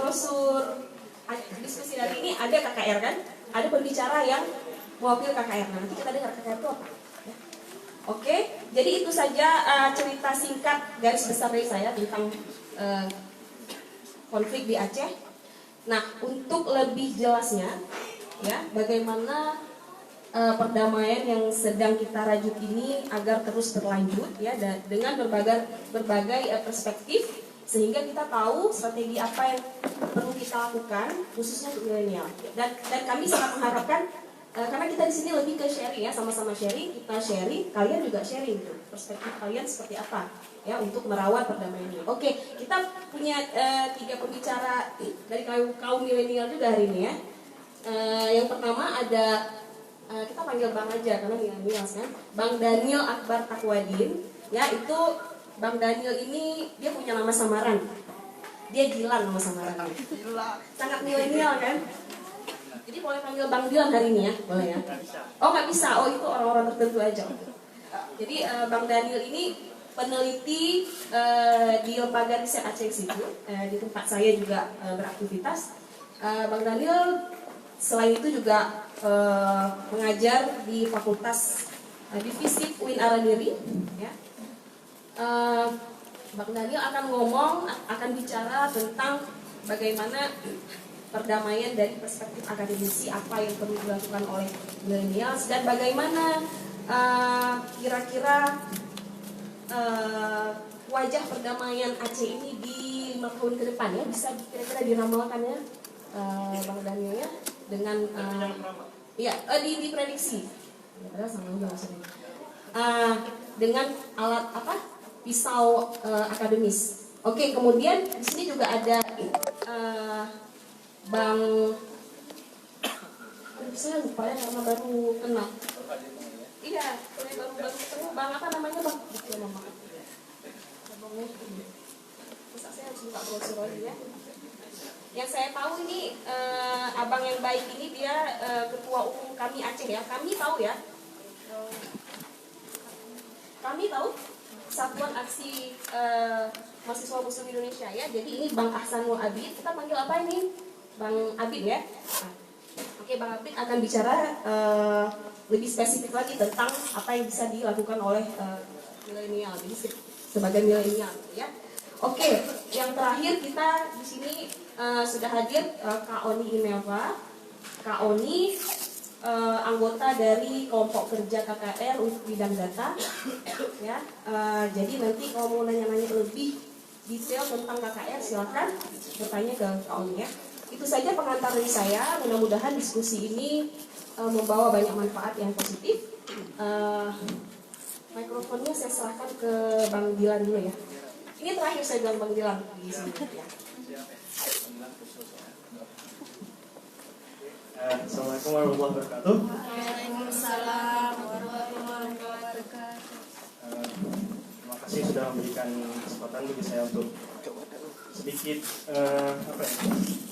brosur diskusi hari ini ada KKR kan? Ada pembicara yang mewakili KKR. Nah, nanti kita dengar KKR itu apa. Ya. Oke, jadi itu saja cerita singkat garis besar dari saya tentang konflik di Aceh. Nah, untuk lebih jelasnya, ya, bagaimana perdamaian yang sedang kita rajut ini agar terus berlanjut, ya, dengan berbagai perspektif, sehingga kita tahu strategi apa yang perlu kita lakukan, khususnya untuk milenial. Dan kami sangat mengharapkan, karena kita di sini lebih ke sharing, ya, sama-sama sharing, kita sharing, kalian juga sharing, gitu. Perspektif kalian seperti apa, ya, untuk merawat perdamaian ini. Oke, kita punya 3 pembicara dari kaum milenial juga hari ini, ya. Yang pertama ada, kita panggil Bang aja karena milenial kan, Bang Daniel Akbar Takwadin, ya. Itu Bang Daniel ini dia punya nama samaran, dia Dilan nama samarannya, sangat milenial kan. Jadi boleh panggil Bang Dilan hari ini, ya, boleh, ya? Oh, nggak bisa, oh itu orang-orang tertentu aja. Jadi Bang Daniel ini peneliti di Lembaga Riset Aceh Institute, di tempat saya juga beraktivitas. Bang Daniel selain itu juga mengajar di Fakultas Divisi UIN Aradiri, ya. Bang Daniel akan bicara tentang bagaimana perdamaian dari perspektif akademisi, apa yang perlu dilakukan oleh millennials, dan bagaimana kira-kira wajah perdamaian Aceh ini di 5 tahun ke depan, ya, bisa kira-kira diramalkan, ya, Bang Daniel, ya, dengan diprediksi, padahal sama juga maksudnya, dengan alat apa, pisau akademis. Oke, kemudian di sini juga ada Bang, saya lupa, ya, karena baru kenal. Iya, saya baru ketemu. Bang apa namanya, Bang? Bisa saya harus buka brosur lagi, ya. Yang saya tahu ini abang yang baik ini dia ketua umum kami Aceh, ya. Kami tahu, ya. Kami tahu Satuan Aksi Mahasiswa Muslim Indonesia, ya. Jadi ini Bang Ahsanul Abid. Kita panggil apa ini? Bang Abid, ya. Oke, Bang Abid akan bicara lebih spesifik lagi tentang apa yang bisa dilakukan oleh milenial, jadi sebagai milenial, ya. Oke, yang terakhir kita di sini sudah hadir Kak Oni Imelva. Kak Oni anggota dari kelompok kerja KKR untuk bidang data, ya. Jadi nanti kalau mau nanya-nanya lebih detail tentang KKR silakan bertanya ke Kak Oni, ya. Itu saja pengantar dari saya. Mudah-mudahan diskusi ini membawa banyak manfaat yang positif. Mikrofonnya saya serahkan ke Bang Dilan dulu, ya. Ini terakhir saya bilang Bang Dilan di sini, ya. Assalamualaikum warahmatullahi wabarakatuh. Waalaikumsalam warahmatullahi wabarakatuh. Terima kasih sudah memberikan kesempatan bagi saya untuk sedikit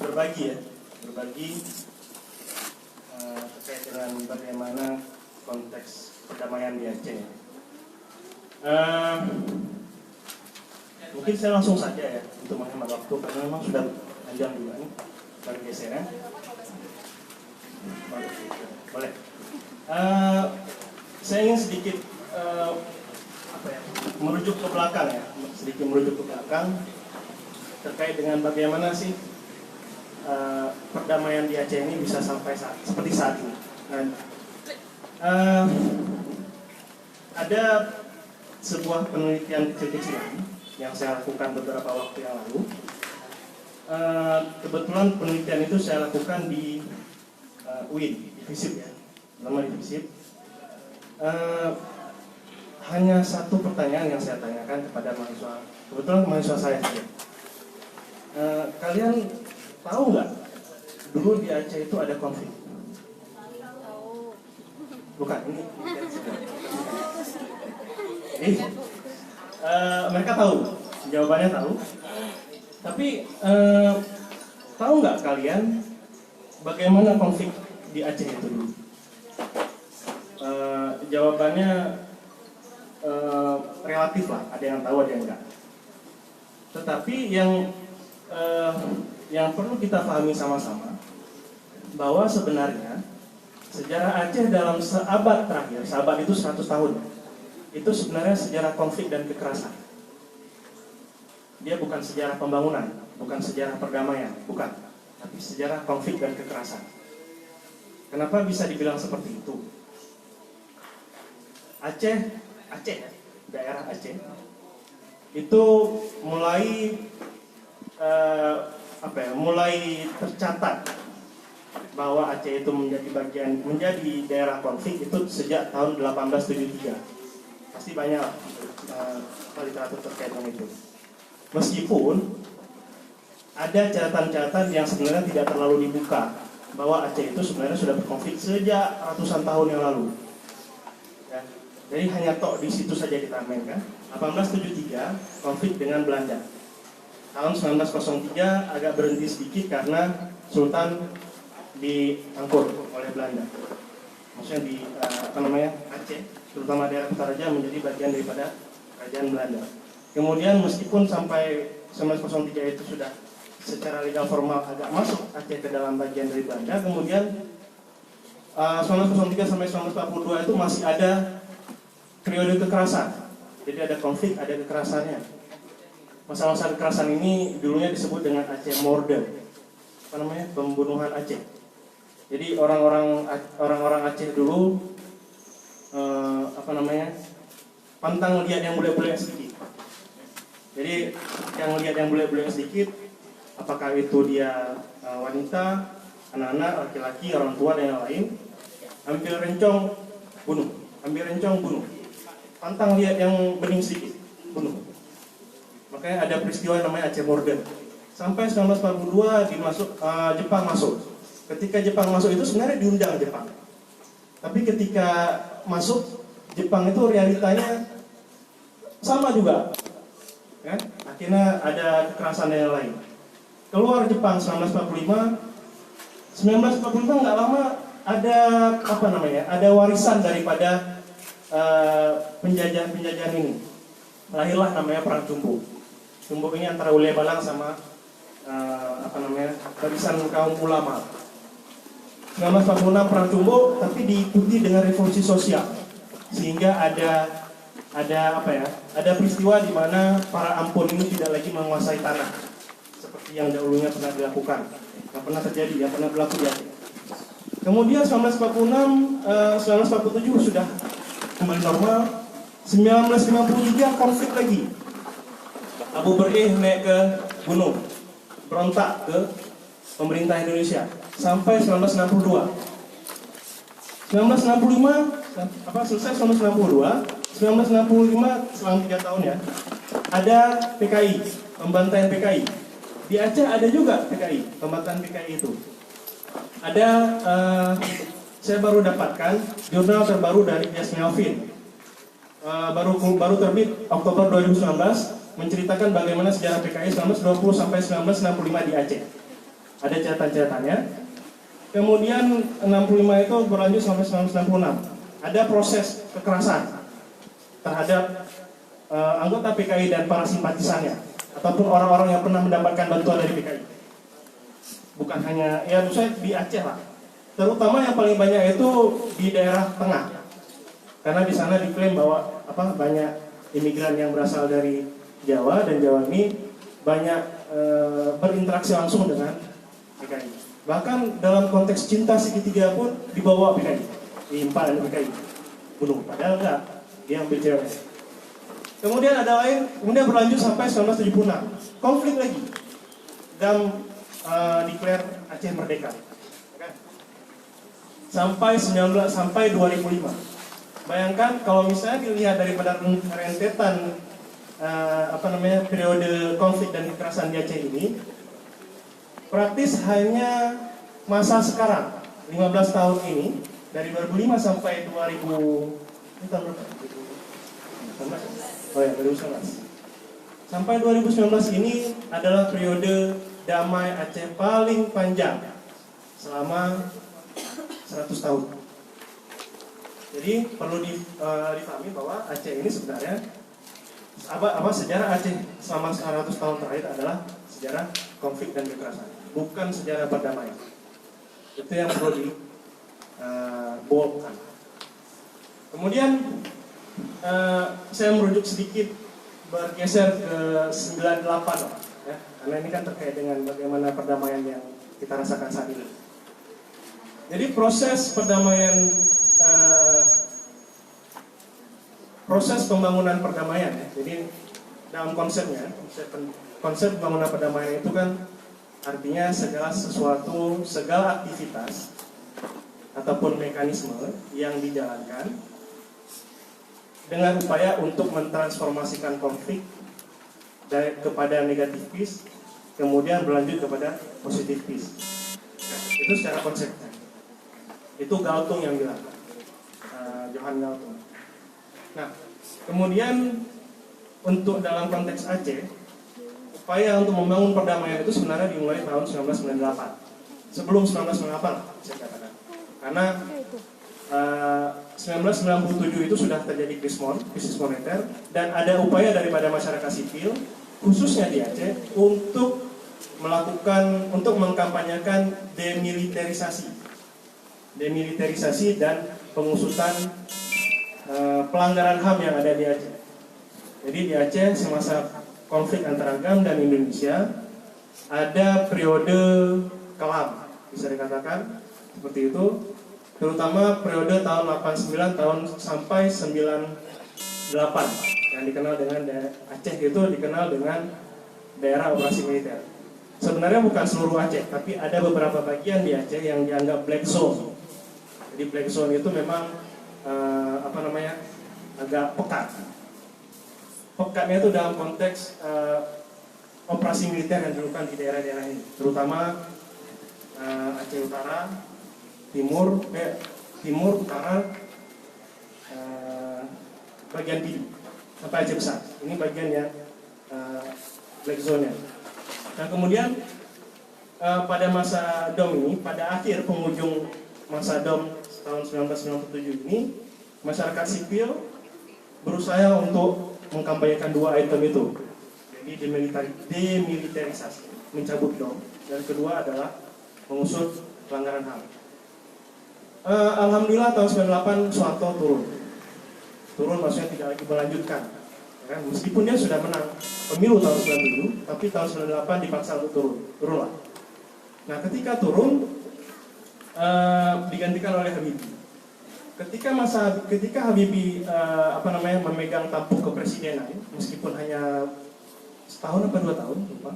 berbagi terkait dengan bagaimana konteks perdamaian di Aceh. Mungkin saya langsung saja, ya, untuk menghemat waktu karena memang sudah panjang juga nih bergesernya. Boleh. Saya ingin sedikit merujuk ke belakang, ya, terkait dengan bagaimana sih perdamaian di Aceh ini bisa sampai seperti saat ini. Ada sebuah penelitian kecil-kecilan yang saya lakukan beberapa waktu yang lalu. Kebetulan penelitian itu saya lakukan di UIN, di FISIP, ya, nama di FISIP. Hanya satu pertanyaan yang saya tanyakan kepada mahasiswa, kebetulan mahasiswa saya saja. Kalian tahu nggak dulu di Aceh itu ada konflik? Bukan, ini. Mereka tahu, jawabannya tahu. Tapi tahu nggak kalian bagaimana konflik di Aceh itu dulu? Jawabannya relatif lah, ada yang tahu, ada yang enggak. Tetapi yang perlu kita pahami sama-sama bahwa sebenarnya sejarah Aceh dalam seabad terakhir, seabad itu 100 tahun, itu sebenarnya sejarah konflik dan kekerasan. Dia bukan sejarah pembangunan, bukan sejarah perdamaian, bukan, tapi sejarah konflik dan kekerasan. Kenapa bisa dibilang seperti itu? Aceh, daerah Aceh itu mulai mulai tercatat bahwa Aceh itu menjadi daerah konflik itu sejak tahun 1873. Pasti banyak literatur terkait dengan itu. Meskipun ada catatan-catatan yang sebenarnya tidak terlalu dibuka bahwa Aceh itu sebenarnya sudah berkonflik sejak ratusan tahun yang lalu. Ya. Jadi hanya tok di situ saja kita mainkan. 1873 konflik dengan Belanda. Tahun 1903 agak berhenti sedikit karena Sultan diangkut oleh Belanda. Maksudnya di Aceh, terutama daerah Kutaraja menjadi bagian daripada kerajaan Belanda. Kemudian meskipun sampai 1903 itu sudah secara legal formal agak masuk Aceh ke dalam bagian dari Belanda, kemudian 1903 sampai 1942 itu masih ada periode kekerasan. Jadi ada konflik, ada kekerasannya. Masa-masa kekerasan ini dulunya disebut dengan Aceh Morde. Pembunuhan Aceh. Jadi orang-orang Aceh dulu pantang lihat yang bule-bule sedikit. Jadi yang lihat yang bule-bule sedikit, apakah itu dia wanita, anak-anak, laki-laki, orang tua dan yang lain, ambil rencong bunuh. Pantang lihat yang bening sedikit, bunuh. Makanya ada peristiwa yang namanya Aceh Morde. Sampai 1942 Jepang masuk. Ketika Jepang masuk itu sebenarnya diundang Jepang. Tapi ketika masuk Jepang itu realitanya sama juga. Kan? Akhirnya ada kekerasan dan yang lain. Keluar Jepang 1945 nggak lama ada ada warisan daripada penjajahan ini. Lahirlah namanya Perang Cumbu. Cumbu ini antara Ule Balang sama barisan kaum ulama. 1946 Perang Cumbu, tapi diikuti dengan revolusi sosial, sehingga ada peristiwa di mana para ampun ini tidak lagi menguasai tanah seperti yang dahulunya pernah dilakukan, yang pernah terjadi, yang pernah berlaku di Aceh. Kemudian 1947 sudah kembali normal. 1953 konflik lagi. Abu Berih naik ke gunung, berontak ke pemerintah Indonesia sampai 1962. 1965 selang 3 tahun ya. Ada PKI, pembantaian PKI. Di Aceh ada juga PKI, pembantaian PKI itu. Ada saya baru dapatkan jurnal terbaru dari Dias Melvin. Baru terbit Oktober 2019 menceritakan bagaimana sejarah PKI 1920 sampai 1965 di Aceh. Ada catatan-catatannya. Kemudian 65 itu berlanjut sampai 1966. Ada proses kekerasan terhadap anggota PKI dan para simpatisannya ataupun orang-orang yang pernah mendapatkan bantuan dari PKI. Bukan hanya misalnya di Aceh lah. Terutama yang paling banyak itu di daerah tengah. Karena di sana diklaim bahwa banyak imigran yang berasal dari Jawa, dan Jawa ini banyak berinteraksi langsung dengan PKI. Bahkan dalam konteks cinta segitiga pun dibawa PKI, diimpal PKI, bunuh. Padahal enggak, dia ambil cewek. Kemudian kemudian berlanjut sampai 1976, konflik lagi. Dan declare Aceh merdeka. Sampai 2005. Bayangkan kalau misalnya dilihat daripada rentetan periode konflik dan kekerasan di Aceh ini, praktis hanya masa sekarang 15 tahun ini dari 2005 sampai 2019 sampai 2019 ini adalah periode damai Aceh paling panjang selama 100 tahun. Jadi perlu dipahami bahwa Aceh ini sebenarnya sejarah Aceh selama 100 tahun terakhir adalah sejarah konflik dan kekerasan, bukan sejarah perdamaian. Itu yang perlu di boldkan. Kemudian saya merujuk sedikit, bergeser ke 98 ya, karena ini kan terkait dengan bagaimana perdamaian yang kita rasakan saat ini. Jadi proses perdamaian, proses pembangunan perdamaian ya. Jadi dalam konsepnya, konsep pembangunan perdamaian itu kan artinya segala sesuatu, segala aktivitas ataupun mekanisme yang dijalankan dengan upaya untuk mentransformasikan konflik dari kepada negatif peace, kemudian berlanjut kepada positif peace. Nah, itu secara konsepnya. Itu Galtung yang bilang, Johan Galtung. Nah, kemudian untuk dalam konteks Aceh, upaya untuk membangun perdamaian itu sebenarnya dimulai tahun 1998. Sebelum 1998 saya katakan. Karena 1997 itu sudah terjadi krisis moneter, dan ada upaya daripada masyarakat sipil khususnya di Aceh untuk mengkampanyekan demilitarisasi dan pengusutan pelanggaran HAM yang ada di Aceh. Jadi di Aceh semasa konflik antara GAM dan Indonesia ada periode kelam, bisa dikatakan seperti itu, terutama periode tahun 89 tahun sampai 98 yang dikenal dengan Aceh itu dikenal dengan daerah operasi militer. Sebenarnya bukan seluruh Aceh, tapi ada beberapa bagian di Aceh yang dianggap black zone. Jadi black zone itu memang agak pekat. Pekatnya itu dalam konteks operasi militer yang dilakukan di daerah-daerah ini, terutama Aceh Utara, Timur, Utara, bagian Bidu sampai Aceh Besar. Ini bagian yang black zone-nya. Nah kemudian pada masa DOM ini, pada akhir penghujung masa DOM tahun 1997 ini, masyarakat sipil berusaha untuk mengkampanyekan dua item itu. Jadi demilitarisasi, mencabut DOM, dan kedua adalah mengusut pelanggaran HAM. Alhamdulillah tahun 98 Soeharto turun maksudnya tidak lagi melanjutkan ya, meskipun dia sudah menang pemilu tahun 97, tapi tahun 98 dipaksa untuk turunlah. Nah ketika turun digantikan oleh Habibie. Ketika Habibie memegang tampuk kepresidenan, meskipun hanya setahun atau 2 tahun lupa,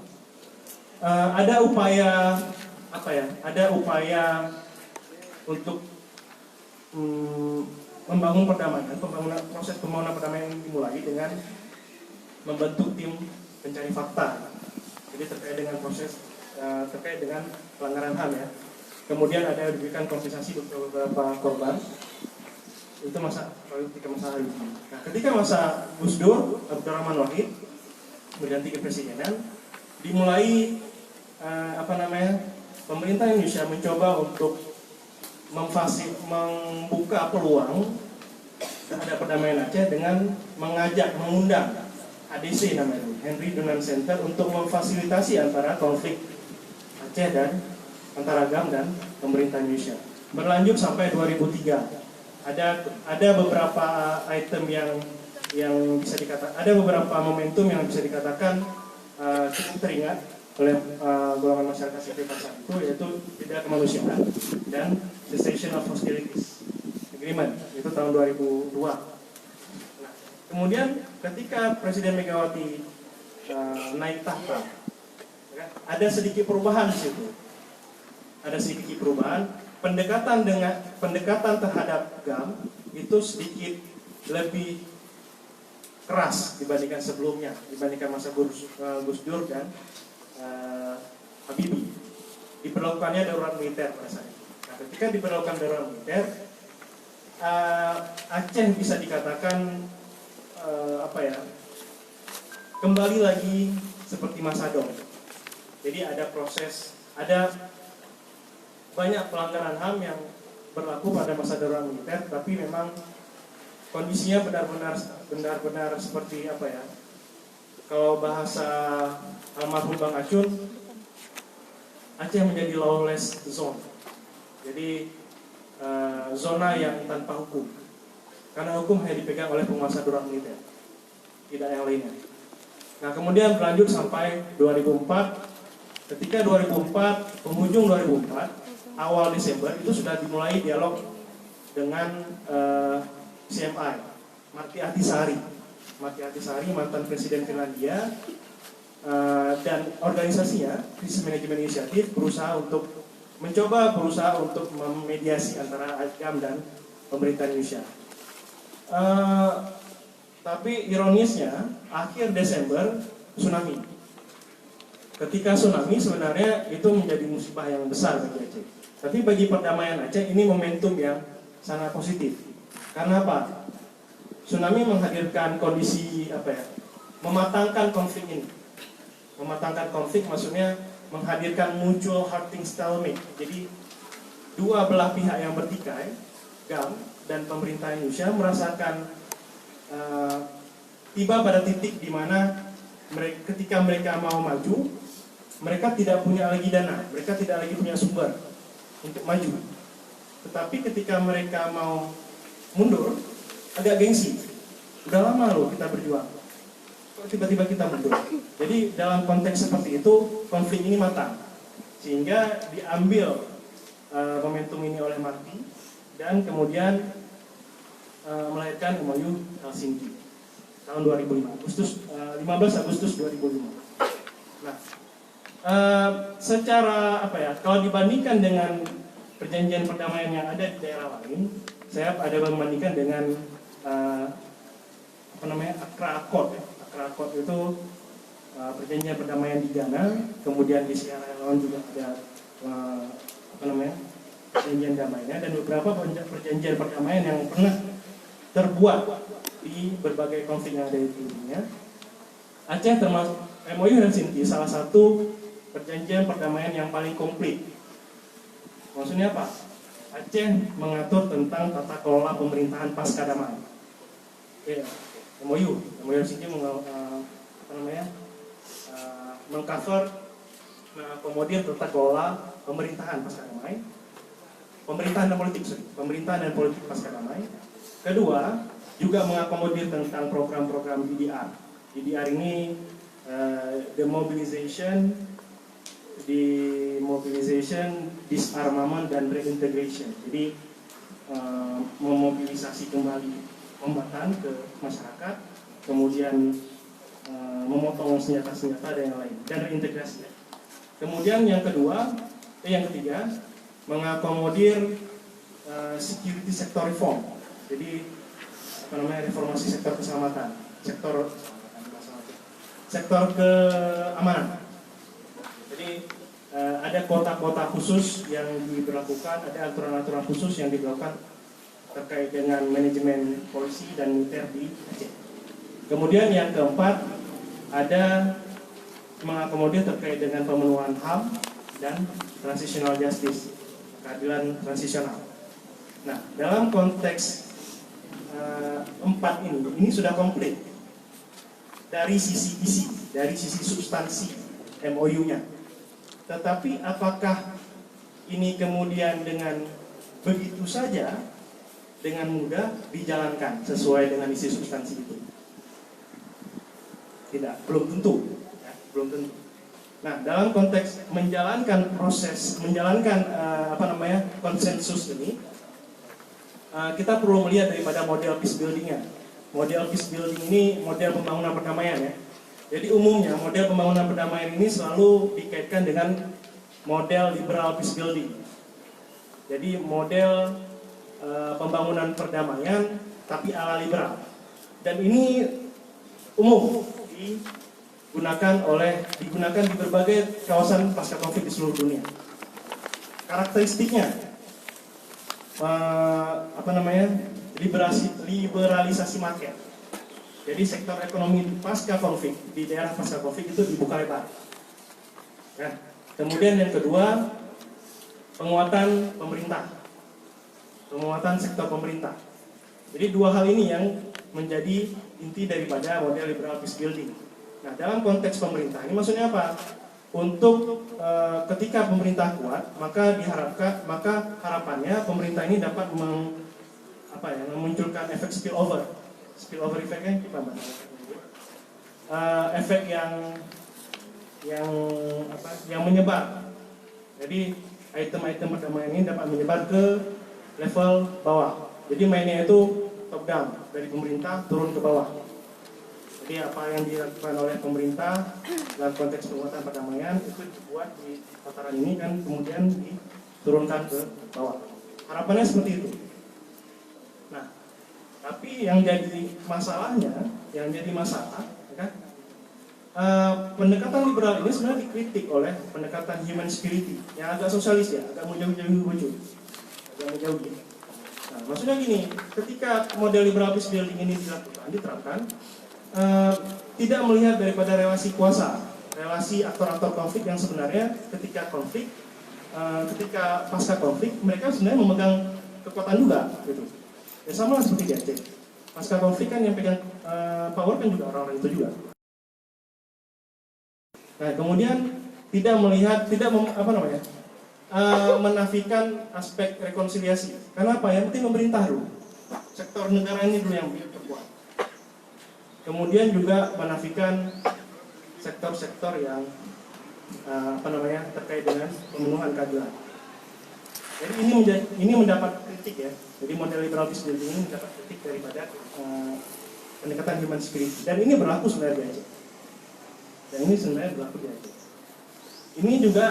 ada upaya untuk membangun perdamaian, proses pembangunan perdamaian yang dimulai dengan membentuk tim pencari fakta. Jadi terkait dengan proses terkait dengan pelanggaran HAM ya. Kemudian ada diberikan kompensasi untuk beberapa korban. Itu ketika masa Habibie. Nah, ketika masa Gus Dur, Abdurrahman Wahid berganti kepresidenan, dimulai pemerintah Indonesia mencoba untuk membuka peluang terhadap perdamaian Aceh dengan mengundang ADC namanya, Henry Dunant Center, untuk memfasilitasi antara konflik Aceh dan antara GAM dan pemerintah Indonesia. Berlanjut sampai 2003. Ada beberapa item yang bisa dikatakan, ada beberapa momentum yang bisa dikatakan cukup teringat oleh golongan masyarakat sipil pada saat itu, yaitu jeda kemanusiaan dan Cessation of Hostilities Agreement, itu tahun 2002. Nah, kemudian ketika Presiden Megawati naik tahta, ada sedikit perubahan di situ. Ada sedikit perubahan, pendekatan terhadap GAM itu sedikit lebih keras dibandingkan sebelumnya, dibandingkan masa Gus Dur dan Habibie. Diperlakukannya darurat militer pada saat itu. Nah, ketika diperlakukan darurat militer, Aceh bisa dikatakan kembali lagi seperti masa DOM. Jadi ada banyak pelanggaran HAM yang berlaku pada masa darurat militer, tapi memang kondisinya benar-benar seperti kalau bahasa almarhum Bang Acun, Aceh menjadi lawless zone. Jadi zona yang tanpa hukum. Karena hukum hanya dipegang oleh penguasa durak militer, tidak yang lainnya. Nah, kemudian berlanjut sampai 2004. Ketika 2004, penghujung 2004, awal Desember itu sudah dimulai dialog dengan CMI, Marty Ahtisaari. Marty Ahtisaari, mantan Presiden Finlandia, dan organisasinya, Crisis Management Initiative, mencoba berusaha untuk memediasi antara AGAM dan pemerintah Indonesia. Tapi ironisnya, akhir Desember tsunami. Ketika tsunami sebenarnya itu menjadi musibah yang besar bagi Aceh. Tapi bagi perdamaian Aceh ini momentum yang sangat positif. Karena apa? Tsunami menghadirkan kondisi mematangkan konflik ini. Mematangkan konflik maksudnya menghadirkan mutual hearting stalemate. Jadi dua belah pihak yang bertikai, GAM dan pemerintah Indonesia merasakan tiba pada titik di mana ketika mereka mau maju, mereka tidak punya lagi dana, mereka tidak lagi punya sumber untuk maju. Tetapi ketika mereka mau mundur, agak gengsi. Udah lama loh kita berjuang, kok tiba-tiba kita mundur. Jadi dalam konteks seperti itu, konflik ini matang. Sehingga diambil momentum ini oleh Marty dan kemudian melahirkan MOU Helsinki tahun 2005, 15 Agustus 2005. Nah, secara kalau dibandingkan dengan perjanjian perdamaian yang ada di daerah lain, saya ada membandingkan dengan Accra Accord. Accra Accord itu perjanjian perdamaian di Ghana, kemudian di Sierra Leone juga ada perjanjian damainya, dan beberapa perjanjian perdamaian yang pernah terbuat di berbagai konflik yang ada di dunia. Aceh termasuk MOU Helsinki salah satu perjanjian perdamaian yang paling komplit. Maksudnya apa? Aceh mengatur tentang tata kelola pemerintahan pasca damai. MOU Helsinki mengcover, mengakomodir tata kelola pemerintahan pasca damai, pemerintahan dan politik pasca damai. Kedua, juga mengakomodir tentang program-program DDR. DDR ini demobilization, disarmament dan reintegration. Jadi memobilisasi kembali kombatan ke masyarakat, kemudian memotong senjata-senjata dan yang lain, dan reintegrasi. Kemudian yang ketiga, mengakomodir security sector reform. Jadi reformasi sektor keselamatan, sektor keamanan. Jadi ada kota-kota khusus yang diberlakukan, ada aturan-aturan khusus yang diberlakukan terkait dengan manajemen polisi dan militer di Aceh. Kemudian yang keempat, ada mengakomodir terkait dengan pemenuhan HAM dan transitional justice, keadilan transisional. Nah, dalam konteks empat ini sudah komplit dari sisi isi, dari sisi substansi MOU-nya. Tetapi apakah ini kemudian dengan begitu saja dengan mudah dijalankan sesuai dengan isi substansi itu? Tidak, belum tentu. Belum tentu. Nah, dalam konteks menjalankan konsensus ini, kita perlu melihat daripada model peace building-nya. Model peace building ini model pembangunan perdamaian ya. Jadi umumnya model pembangunan perdamaian ini selalu dikaitkan dengan model liberal peace building. Jadi model pembangunan perdamaian tapi ala liberal. Dan ini umum digunakan di berbagai kawasan pasca konflik di seluruh dunia. Karakteristiknya liberalisasi market. Jadi sektor ekonomi pasca konflik di daerah pasca konflik itu dibuka lebar. Ya. Kemudian yang kedua, penguatan pemerintah, penguatan sektor pemerintah. Jadi dua hal ini yang menjadi inti daripada model liberal peace building. Nah, dalam konteks pemerintah ini maksudnya apa? Untuk ketika pemerintah kuat, maka harapannya pemerintah ini dapat memunculkan efek spillover. Spillover effect-nya gimana? Efek yang menyebar. Jadi item-item perdamaian ini dapat menyebar ke level bawah. Jadi mainnya itu top down, dari pemerintah turun ke bawah. Jadi apa yang dilakukan oleh pemerintah dalam konteks penguatan perdamaian itu dibuat di tataran ini kan kemudian diturunkan ke bawah. Harapannya seperti itu. Nah, tapi yang jadi masalah, ya kan, pendekatan liberal ini sebenarnya dikritik oleh pendekatan human security yang agak sosialis ya, agak menjauh-jauh, agak menjauh. Nah, maksudnya gini, ketika model liberal peace building ini diterapkan, tidak melihat daripada relasi kuasa, relasi aktor-aktor konflik yang sebenarnya ketika konflik, ketika pasca konflik mereka sebenarnya memegang kekuatan juga, gitu. Ya sama seperti di Aceh. Pasca konflik kan yang pegang power kan juga orang-orang itu juga. Nah, kemudian tidak melihat, menafikan aspek rekonsiliasi. Karena apa? Yang penting pemerintah dulu, sektor negara ini dulu yang terkuat. Kemudian juga menafikan sektor-sektor yang terkait dengan pemenuhan keadilan. Jadi ini mendapat kritik ya. Jadi model liberal peace building ini mendapat kritik daripada pendekatan human security. Dan ini berlaku sebenarnya di Aceh. Dan ini sebenarnya berlaku di Aceh. Ini juga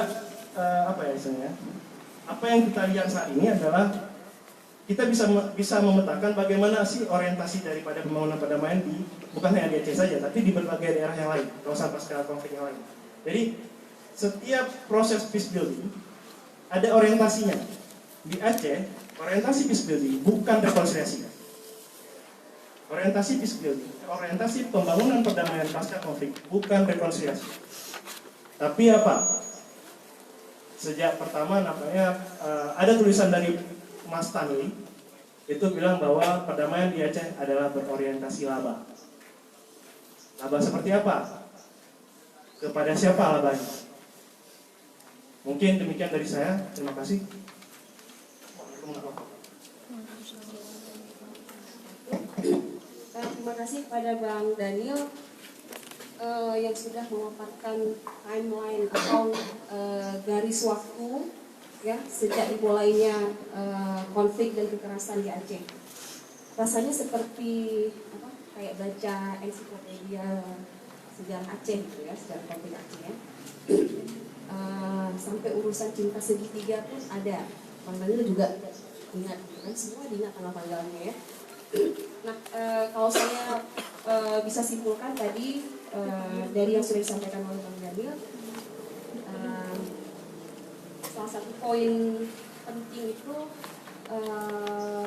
apa yang kita lihat saat ini adalah kita bisa memetakan bagaimana sih orientasi daripada pembangunan perdamaian bukan hanya di Aceh saja, tapi di berbagai daerah yang lain, kawasan pasca konflik yang lain. Jadi setiap proses peace building ada orientasinya. Di Aceh, orientasi peace building bukan rekonsiliasi. Orientasi peace building, orientasi pembangunan perdamaian pasca konflik bukan rekonsiliasi. Tapi apa? Sejak pertama ada tulisan dari Mas Tanli itu bilang bahwa perdamaian di Aceh adalah berorientasi laba. Laba seperti apa? Kepada siapa labanya? Mungkin demikian dari saya. Terima kasih. Terima kasih kepada Bang Daniel yang sudah memaparkan timeline atau garis waktu ya sejak dimulainya konflik dan kekerasan di Aceh. Rasanya seperti kayak baca ensiklopedia sejarah Aceh gitu ya, sejarah konflik Aceh ya. Sampai urusan cinta segitiga pun ada. Bang Daniel juga ingat kan, semua diingat tanggal-tanggalnya ya. Nah, kalau saya bisa simpulkan tadi dari yang sudah disampaikan oleh Bang Daniel, salah satu poin penting itu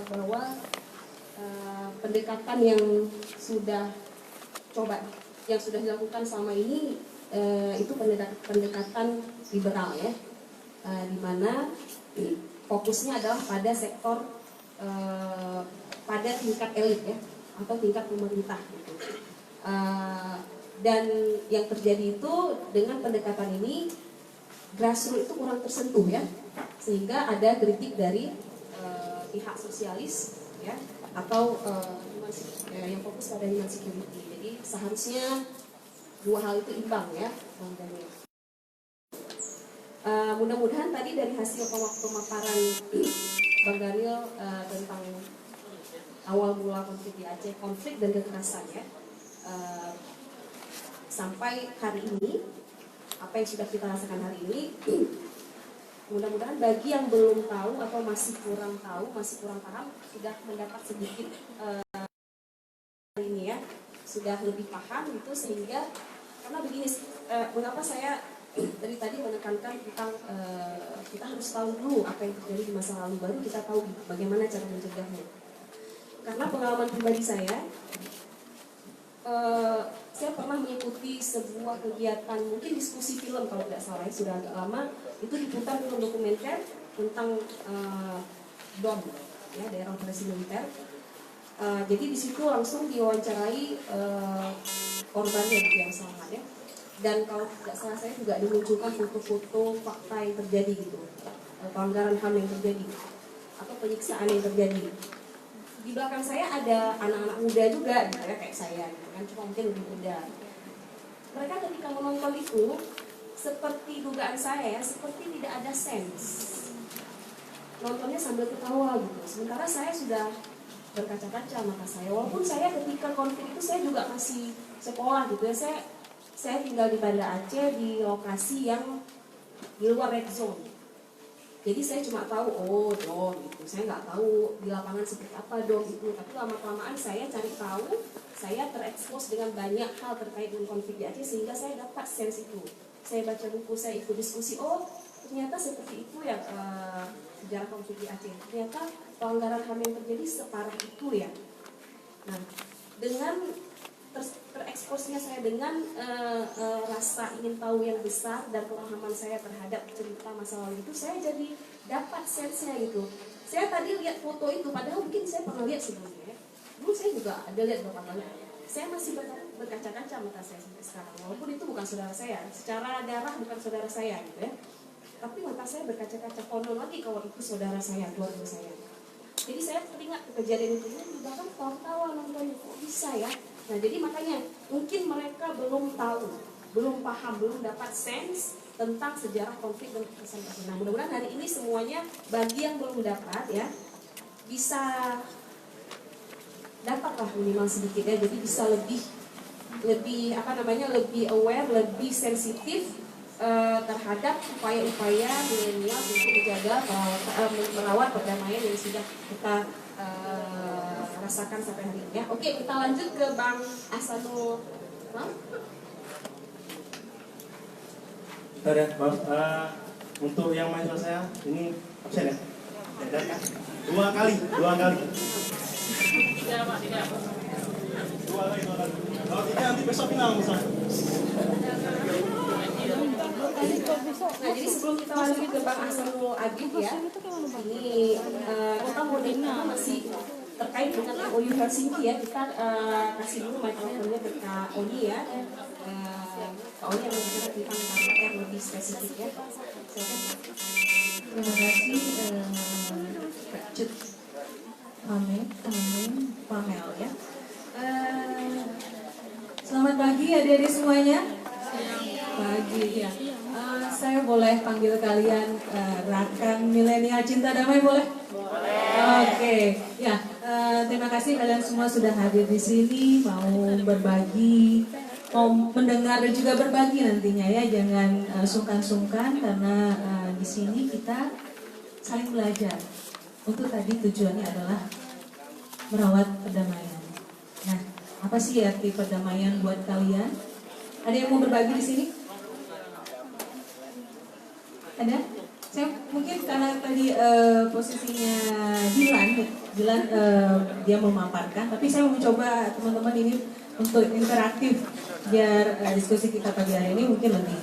bahwa pendekatan yang sudah dilakukan selama ini itu pendekatan liberal ya, di mana fokusnya adalah pada sektor pada tingkat elit ya atau tingkat pemerintah gitu. Dan yang terjadi itu dengan pendekatan ini grassroots itu kurang tersentuh ya, sehingga ada kritik dari pihak sosialis ya atau yang fokus pada human security. Jadi seharusnya dua hal itu imbang ya, Bang Daniel. Mudah-mudahan tadi dari hasil pemaparan Bang Daniel tentang awal mula konflik di Aceh, konflik dan kekerasan ya, sampai hari ini, apa yang sudah kita rasakan hari ini, mudah-mudahan bagi yang belum tahu atau masih kurang tahu, masih kurang paham, sudah mendapat sedikit hari ini ya, sudah lebih paham gitu, sehingga karena begini, mengapa saya dari tadi menekankan tentang kita harus tahu dulu apa yang terjadi di masa lalu, baru kita tahu bagaimana cara mencegahnya. Karena pengalaman pribadi saya pernah mengikuti sebuah kegiatan, mungkin diskusi film kalau tidak salah, sudah agak lama, itu diputar film dokumenter tentang DOM, ya, daerah operasi militer. Jadi di situ langsung diwawancarai korbannya gitu yang selamat ya. Dan kalau tidak salah saya juga dimunculkan foto-foto fakta yang terjadi gitu, pelanggaran HAM yang terjadi atau penyiksaan yang terjadi. Di belakang saya ada anak-anak muda juga gitu ya, kayak saya gitu kan, cuma mungkin lebih muda. Mereka ketika menonton itu seperti dugaan saya, seperti tidak ada sense, nontonnya sambil ketawa gitu. Sementara saya sudah berkaca-kaca mata saya, walaupun saya ketika konflik itu saya juga masih sekolah gitu ya, saya tinggal di Banda Aceh di lokasi yang di luar red zone. Jadi saya cuma tahu, oh dom itu, saya nggak tahu di lapangan seperti apa dom itu. Tapi lama-kelamaan saya cari tahu, saya terekspos dengan banyak hal terkait dengan konflik di Aceh sehingga saya dapat sense itu. Saya baca buku, saya ikut diskusi, oh ternyata seperti itu ya sejarah konflik di Aceh. Ternyata pelanggaran HAM yang terjadi separah itu ya. Nah, dengan tereksposnya saya dengan rasa ingin tahu yang besar dan pemahaman saya terhadap cerita masa lalu itu, saya jadi dapat sense-nya gitu. Saya tadi lihat foto itu, padahal mungkin saya pernah lihat sebelumnya ya. Dulu saya juga ada lihat beberapa kali. Saya masih berkaca-kaca mata saya sampai sekarang, walaupun itu bukan saudara saya, secara darah bukan saudara saya gitu ya. Tapi mata saya berkaca-kaca, konon lagi kalau itu saudara saya, keluarga saya. Jadi saya teringat kejadian itu, juga kan tawa-tawa nontonnya, kok bisa ya. Nah jadi makanya mungkin mereka belum tahu, belum paham, belum dapat sense tentang sejarah konflik dan kekerasan seksual. Nah mudah-mudahan hari ini semuanya bagi yang belum dapat ya bisa dapatlah minimal sedikit ya, jadi bisa lebih lebih aware, lebih sensitif terhadap upaya-upaya milenial untuk menjaga merawat perdamaian yang sudah kita rasakan sampai hari ini ya. Oke, kita lanjut ke Bang Ahsanul. Ada, maaf, untuk yang mahasiswa saya ini absen ya? Dua kali. Dua kali. Kalau tiga nanti besok final misalnya. Nah, jadi sebelum kita lanjut ke Bang Ahsanul Agib ya, ini kita mau masih terkait dengan OU Helsinki ya, kita kasih dulu mikrofonnya ke Kak Oni ya. Kak Oni yang berbicara tentang KPR lebih spesifik ya. Terima kasih Kak Cut. Amin, Pamel ya. Selamat pagi adik-adik semuanya. Pagi ya. Saya boleh panggil kalian rakan milenial cinta damai boleh? Oke. Ya, terima kasih kalian semua sudah hadir di sini, mau berbagi, mau mendengar dan juga berbagi nantinya ya. Jangan sungkan-sungkan karena di sini kita saling belajar. Untuk tadi tujuannya adalah merawat perdamaian. Nah, apa sih arti perdamaian buat kalian? Ada yang mau berbagi di sini? Ada? Saya mungkin karena tadi posisinya Dilan dia memaparkan, tapi saya mau mencoba teman-teman ini untuk interaktif biar diskusi kita pagi hari ini mungkin lebih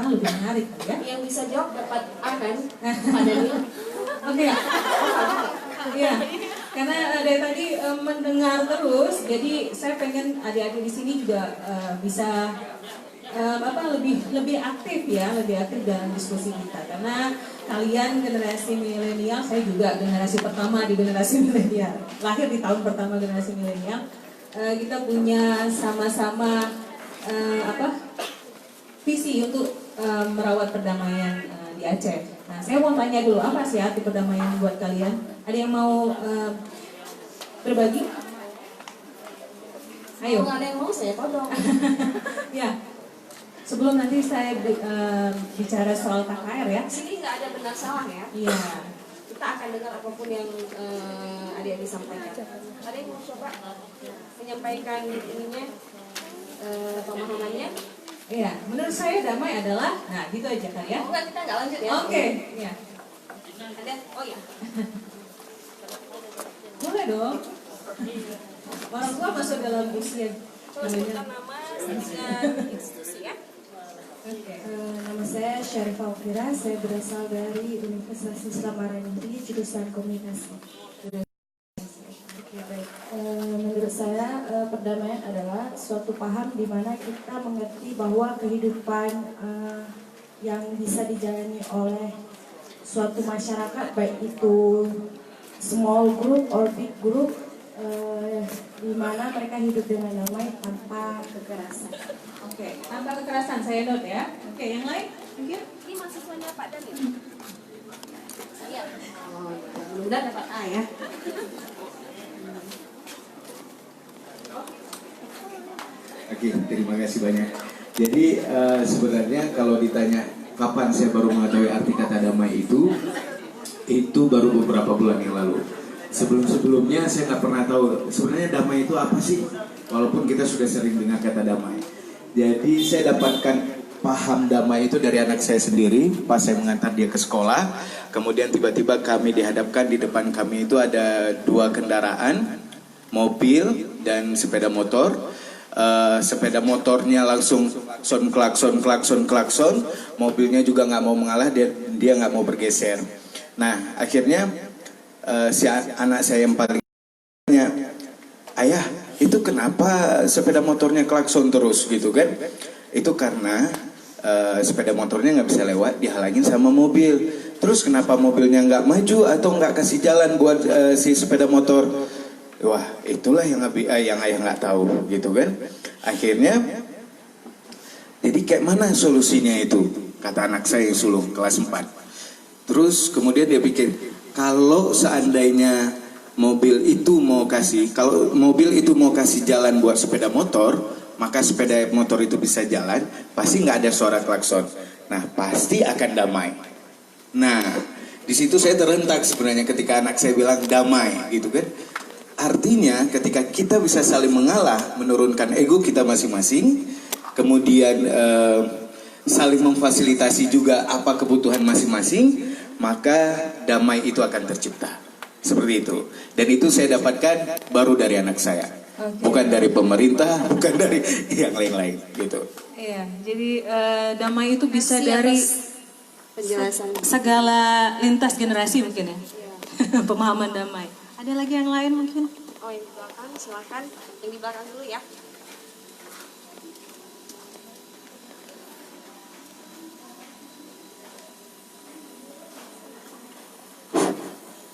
lebih menarik ya. Yang bisa jawab dapat A kan? Ada nih. Oke. Iya. Karena dari tadi mendengar terus, jadi saya pengen adik-adik di sini juga bisa lebih aktif ya, lebih aktif dalam diskusi kita. Karena kalian generasi milenial, saya juga generasi pertama di generasi milenial, lahir di tahun pertama generasi milenial. Kita punya sama-sama visi untuk merawat perdamaian di Aceh. Nah, saya mau tanya dulu, apa sih arti perdamaian buat kalian? Ada yang mau berbagi? Ayo. Kalau nggak ada yang mau, saya todong. Ya. Sebelum nanti saya bicara soal KKR ya. Sini nggak ada benar salah ya. Iya. Kita akan dengar apapun yang adik-adik sampaikan. Ada yang mau coba menyampaikan ininya pemahamannya? Iya. Menurut saya damai adalah, nah gitu aja kan ya. Enggak, kita nggak lanjut ya. Oke. Iya. Ada? Oh ya. Boleh dong. Orang tua masuk dalam usia. Coba sebutkan nama dan institusi ya. Nama saya Syarifah Alfira, saya berasal dari Universitas Islam Negeri, jurusan Komunikasi. Oke, baik. Menurut menurut saya perdamaian adalah suatu paham di mana kita mengerti bahwa kehidupan yang bisa dijalani oleh suatu masyarakat, baik itu small group or big group, di mana mereka hidup dengan damai tanpa kekerasan. Oke, tanpa kekerasan saya note ya. Oke, yang lain? Mungkin? Ini mahasiswanya Pak Dalil. Iya. Oh, mudah-mudahan dapat A ya. Oke, terima kasih banyak. Jadi sebenarnya kalau ditanya kapan saya baru mengetahui arti kata damai itu baru beberapa bulan yang lalu. Sebelum-sebelumnya saya nggak pernah tahu sebenarnya damai itu apa sih, walaupun kita sudah sering dengar kata damai. Jadi saya dapatkan paham damai itu dari anak saya sendiri pas saya mengantar dia ke sekolah. Kemudian tiba-tiba kami dihadapkan, di depan kami itu ada dua kendaraan, mobil dan sepeda motor. Sepeda motornya langsung klakson, mobilnya juga nggak mau mengalah, dia nggak mau bergeser. Nah akhirnya si anak saya yang paling tanya, ayah itu kenapa sepeda motornya klakson terus gitu kan? Itu karena sepeda motornya nggak bisa lewat, dihalangin sama mobil. Terus kenapa mobilnya nggak maju atau nggak kasih jalan buat si sepeda motor? Wah, itulah yang ayah nggak tahu, gitu kan? Akhirnya, jadi kayak mana solusinya itu? Kata anak saya yang sulung kelas 4. Terus kemudian dia pikir, kalau seandainya mobil itu mau kasih jalan buat sepeda motor, maka sepeda motor itu bisa jalan, pasti nggak ada suara klakson. Nah, pasti akan damai. Nah, di situ saya terhentak sebenarnya ketika anak saya bilang damai, gitu kan? Artinya ketika kita bisa saling mengalah, menurunkan ego kita masing-masing, kemudian saling memfasilitasi juga apa kebutuhan masing-masing, maka damai itu akan tercipta. Seperti itu. Dan itu saya dapatkan baru dari anak saya. Bukan dari pemerintah, bukan dari yang lain-lain gitu. Iya, jadi damai itu bisa dari Penjelasan. segala lintas generasi mungkin ya. Pemahaman damai. Ada lagi yang lain mungkin? Oh, yang di belakang, silakan. Yang di belakang dulu ya.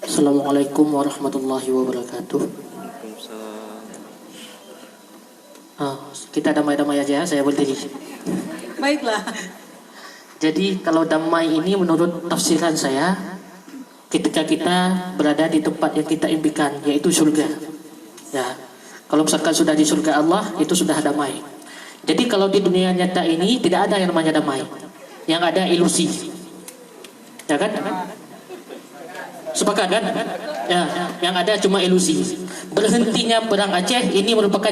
Assalamualaikum warahmatullahi wabarakatuh. Kita damai-damai aja, saya berdiri. Baiklah. Jadi kalau damai ini menurut tafsiran saya, ketika kita berada di tempat yang kita impikan, yaitu surga. Ya, kalau misalkan sudah di surga Allah, itu sudah damai. Jadi kalau di dunia nyata ini tidak ada yang namanya damai, yang ada ilusi. Ya kan? Sepakat kan? Ya, yang ada cuma ilusi. Berhentinya perang Aceh ini merupakan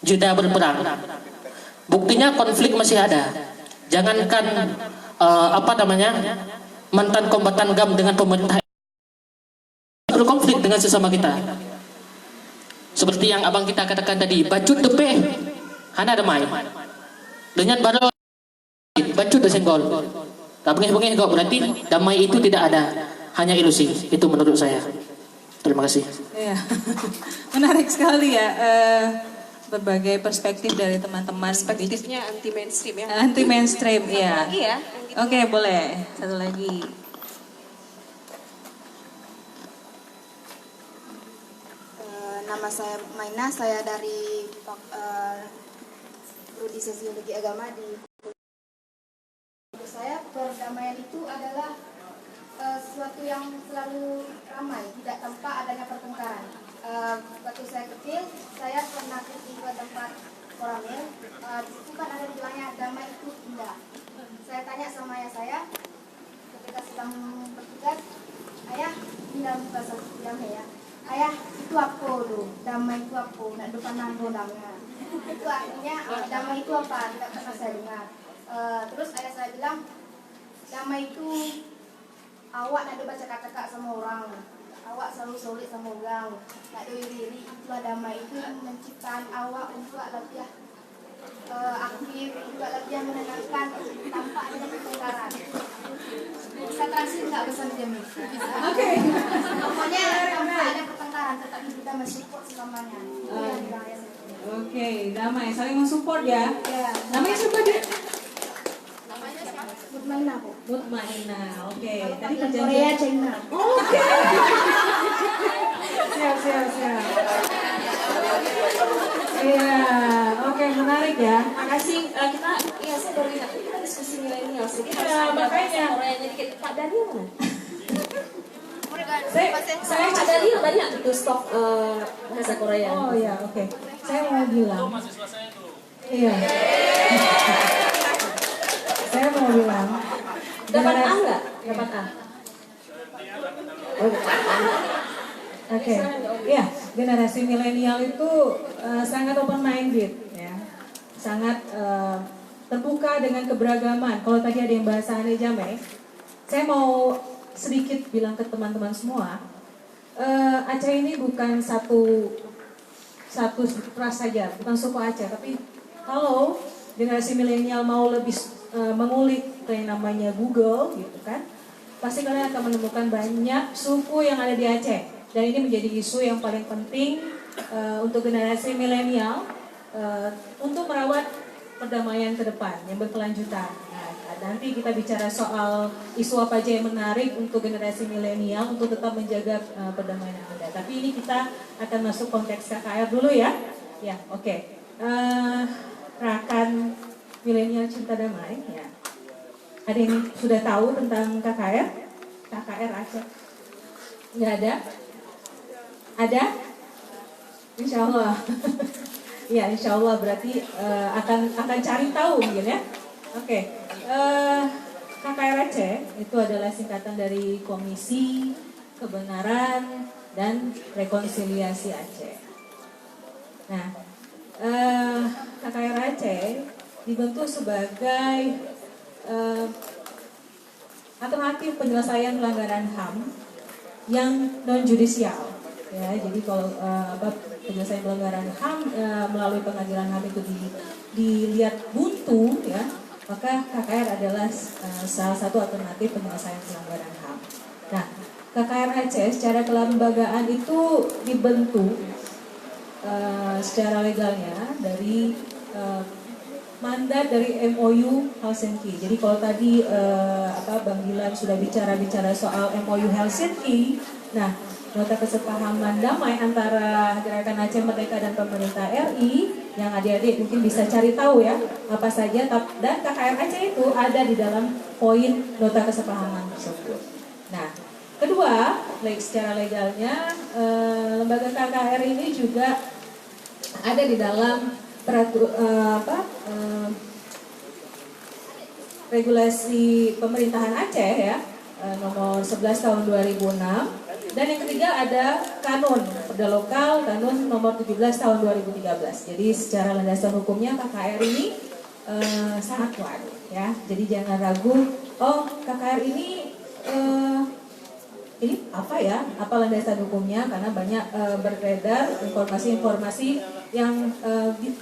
jeda berperang. Buktinya konflik masih ada. Jangankan mantan kombatan GAM dengan pemerintah berkonflik dengan sesama kita. Seperti yang abang kita katakan tadi, bacut tepe, hana damai. Dengan baru bacut desenggol. Bengih-bengih kok, berarti damai itu tidak ada, hanya ilusi. Itu menurut saya. Terima kasih. Iya. Menarik sekali ya. Berbagai perspektif dari teman-teman. Perspektifnya anti mainstream ya. Anti mainstream, iya. Lagi ya. Oke, boleh. Satu lagi. Nama saya Maina, saya dari Prodi Sosiologi Agama di. Menurut saya perdamaian itu adalah sesuatu yang selalu ramai, tidak tanpa adanya pertengkaran. Waktu saya kecil, saya pernah pergi ke tempat koramil. Di situ kan ada bilangnya damai itu indah. Saya tanya sama ayah saya ketika sedang bertugas, ayah ini dalam bahasa damai ya. Ayah itu apa dulu? Damai itu apa? Nak depan nando namanya. Itu artinya damai itu apa? Tidak pernah saya dengar. Terus ayah saya bilang damai itu awak nak baca kakak sama orang. Awak selalu solid sama orang, tak ada iri. Itulah damai itu menciptakan awak untuk lebih aktif, juga lebih menenangkan tanpa adanya pertengkaran. Saya translate nggak bisa menjamin. Oke. Pokoknya tanpa ada pertengkaran. pertengkaran, tetapi kita mensupport selamanya. Itu yang dibahas. Oke, damai, saling mensupport ya. Ya. Namanya siapa dia? Mutmainah, Bu. Mutmainah. Oke, Kalau tadi panggilan perjanjian. Korea, China. Oke. Siap. Iya, oke, menarik ya. Makasih, kita, iya saya baru ingat, kita diskusi milenial, jadi Iya, harus ada makanya. bahasa Koreanya dikit. Pak Daniel mana? Saya Pak Daniel banyak itu stok bahasa Korea. Oh ya, oke. Saya mau bilang. Iya. Saya mau bilang. Dapat A nggak? Dapat A. Oh, dapat A. Oke, ya generasi milenial itu sangat open minded, ya, sangat terbuka dengan keberagaman. Kalau tadi ada yang bahasa Jame, saya mau sedikit bilang ke teman-teman semua, Aceh ini bukan satu ras saja, bukan suku Aceh, tapi kalau generasi milenial mau lebih mengulik yang namanya Google, gitu kan, pasti kalian akan menemukan banyak suku yang ada di Aceh. Dan ini menjadi isu yang paling penting untuk generasi milenial untuk merawat perdamaian ke depan yang berkelanjutan. Nah, nanti kita bicara soal isu apa aja yang menarik untuk generasi milenial untuk tetap menjaga perdamaian yang ada. Tapi ini kita akan masuk konteks KKR dulu ya. Ya, oke. Rakan milenial cinta damai. Ya. Ada yang sudah tahu tentang KKR? KKR Aceh? Nggak ada? Ada? Insya Allah. Ya, insya Allah berarti akan cari tahu mungkin ya. Oke. KKR Aceh itu adalah singkatan dari Komisi Kebenaran dan Rekonsiliasi Aceh. Nah, KKR Aceh dibentuk sebagai alternatif penyelesaian pelanggaran HAM yang non judisial. Ya, jadi kalau penyelesaian pelanggaran HAM melalui pengadilan HAM itu dilihat buntu, ya, maka KKR adalah salah satu alternatif penyelesaian pelanggaran HAM. Nah, KKR Aceh secara kelembagaan itu dibentuk secara legalnya dari mandat dari MOU Helsinki. Jadi kalau tadi Bang Dilan sudah bicara soal MOU Helsinki, nah nota kesepahaman damai antara Gerakan Aceh Merdeka dan pemerintah RI yang adik-adik mungkin bisa cari tahu ya apa saja, dan KKR Aceh itu ada di dalam poin nota kesepahaman tersebut. Nah, kedua, secara legalnya lembaga KKR ini juga ada di dalam regulasi pemerintahan Aceh ya, nomor 11 tahun 2006. Dan yang ketiga ada kanun perda lokal, kanun nomor 17 tahun 2013. Jadi secara landasan hukumnya KKR ini sangat kuat ya. Jadi jangan ragu, oh KKR ini apa ya? Apa landasan hukumnya? Karena banyak beredar informasi-informasi yang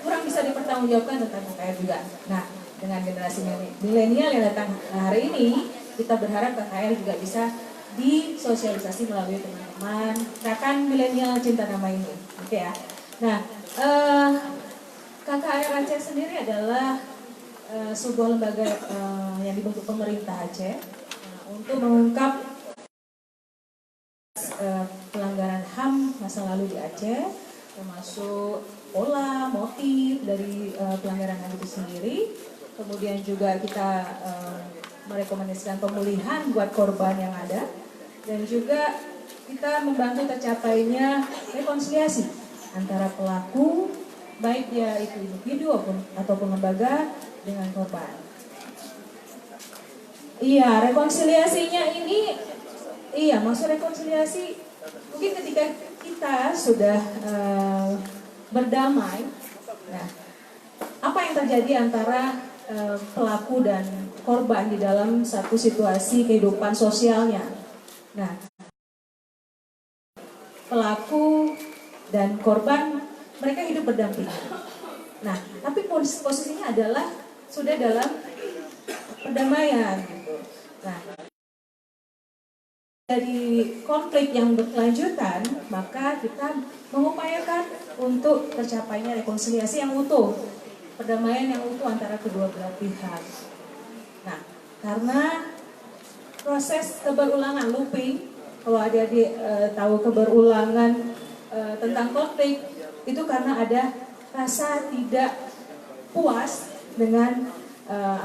kurang bisa dipertanggungjawabkan tentang KKR juga. Nah, dengan generasi milenial yang datang hari ini, kita berharap KKR juga bisa disosialisasi melalui teman-teman rakan milenial cinta damai ini, oke ya. Nah, KKR Aceh sendiri adalah sebuah lembaga yang dibentuk pemerintah Aceh untuk mengungkap pelanggaran HAM masa lalu di Aceh, termasuk pola, motif dari pelanggaran HAM itu sendiri. Kemudian juga kita merekomendasikan pemulihan buat korban yang ada, dan juga kita membantu tercapainya rekonsiliasi antara pelaku, baik dia itu individu ataupun lembaga, dengan korban. Iya, rekonsiliasinya ini, maksud rekonsiliasi mungkin ketika kita sudah berdamai, nah apa yang terjadi antara pelaku dan korban di dalam satu situasi kehidupan sosialnya. Nah, pelaku dan korban mereka hidup berdampingan. Nah, tapi posisinya adalah sudah dalam perdamaian gitu. Nah, dari konflik yang berkelanjutan, maka kita mengupayakan untuk tercapainya rekonsiliasi yang utuh, perdamaian yang utuh antara kedua belah pihak. Nah, karena proses keberulangan looping, kalau adik-adik tahu keberulangan tentang konflik, itu karena ada rasa tidak puas dengan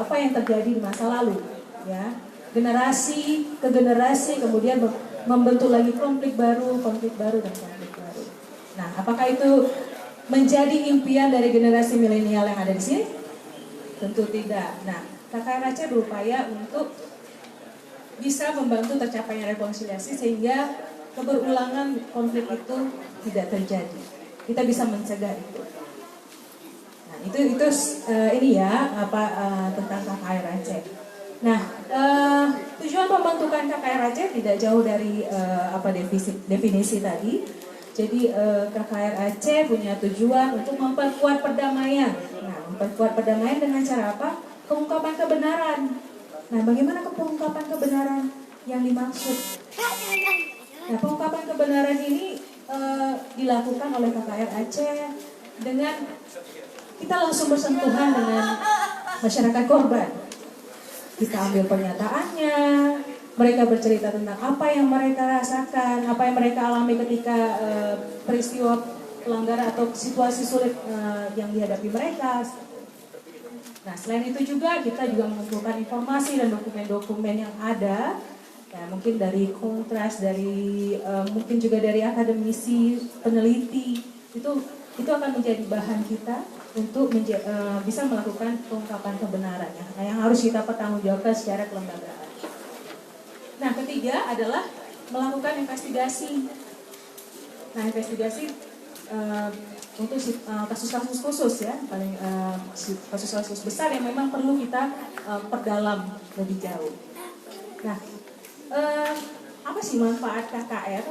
apa yang terjadi di masa lalu, ya. Generasi ke generasi kemudian membentuk lagi konflik baru dan konflik baru. Nah, apakah itu menjadi impian dari generasi milenial yang ada di sini? Tentu tidak. Nah, KKR Aceh berupaya untuk bisa membantu tercapainya rekonsiliasi sehingga keberulangan konflik itu tidak terjadi. Kita bisa mencegah itu. Nah, itu ini ya tentang KKR Aceh. Nah, tujuan pembentukan KKR Aceh tidak jauh dari definisi tadi. Jadi KKR Aceh punya tujuan untuk memperkuat perdamaian. Nah, memperkuat perdamaian dengan cara apa? Pengungkapan kebenaran. Nah, bagaimana pengungkapan kebenaran yang dimaksud? Nah, pengungkapan kebenaran ini dilakukan oleh KKR Aceh dengan kita langsung bersentuhan dengan masyarakat korban. Kita ambil pernyataannya, mereka bercerita tentang apa yang mereka rasakan, apa yang mereka alami ketika peristiwa pelanggaran atau situasi sulit yang dihadapi mereka. Nah, selain itu juga kita juga mengumpulkan informasi dan dokumen-dokumen yang ada, ya, mungkin dari kontras, mungkin juga dari akademisi, peneliti, itu akan menjadi bahan kita untuk bisa melakukan pengungkapan kebenaran yang harus kita pertanggungjawabkan secara kelembagaan. Nah, ketiga adalah melakukan investigasi. Nah, investigasi untuk kasus-kasus khusus ya, paling kasus-kasus besar yang memang perlu kita perdalam lebih jauh. Nah, apa sih manfaat KKR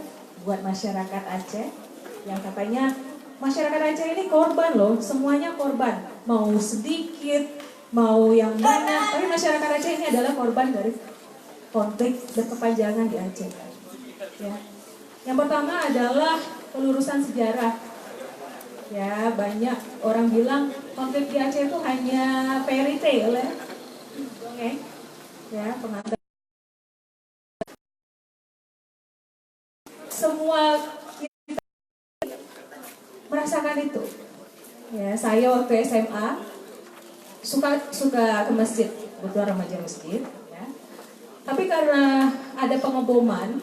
buat masyarakat Aceh? Yang katanya masyarakat Aceh ini korban loh, semuanya korban. Mau sedikit, mau yang banyak, tapi masyarakat Aceh ini adalah korban dari konflik berkepanjangan di Aceh. Ya. Yang pertama adalah pelurusan sejarah. Ya, banyak orang bilang konflik di Aceh itu hanya fairy tale ya. Oke. Ya, pengantar. Semua kita merasakan itu. Ya, saya waktu SMA suka ke masjid, kebetulan remaja masjid, ya. Tapi karena ada pengeboman,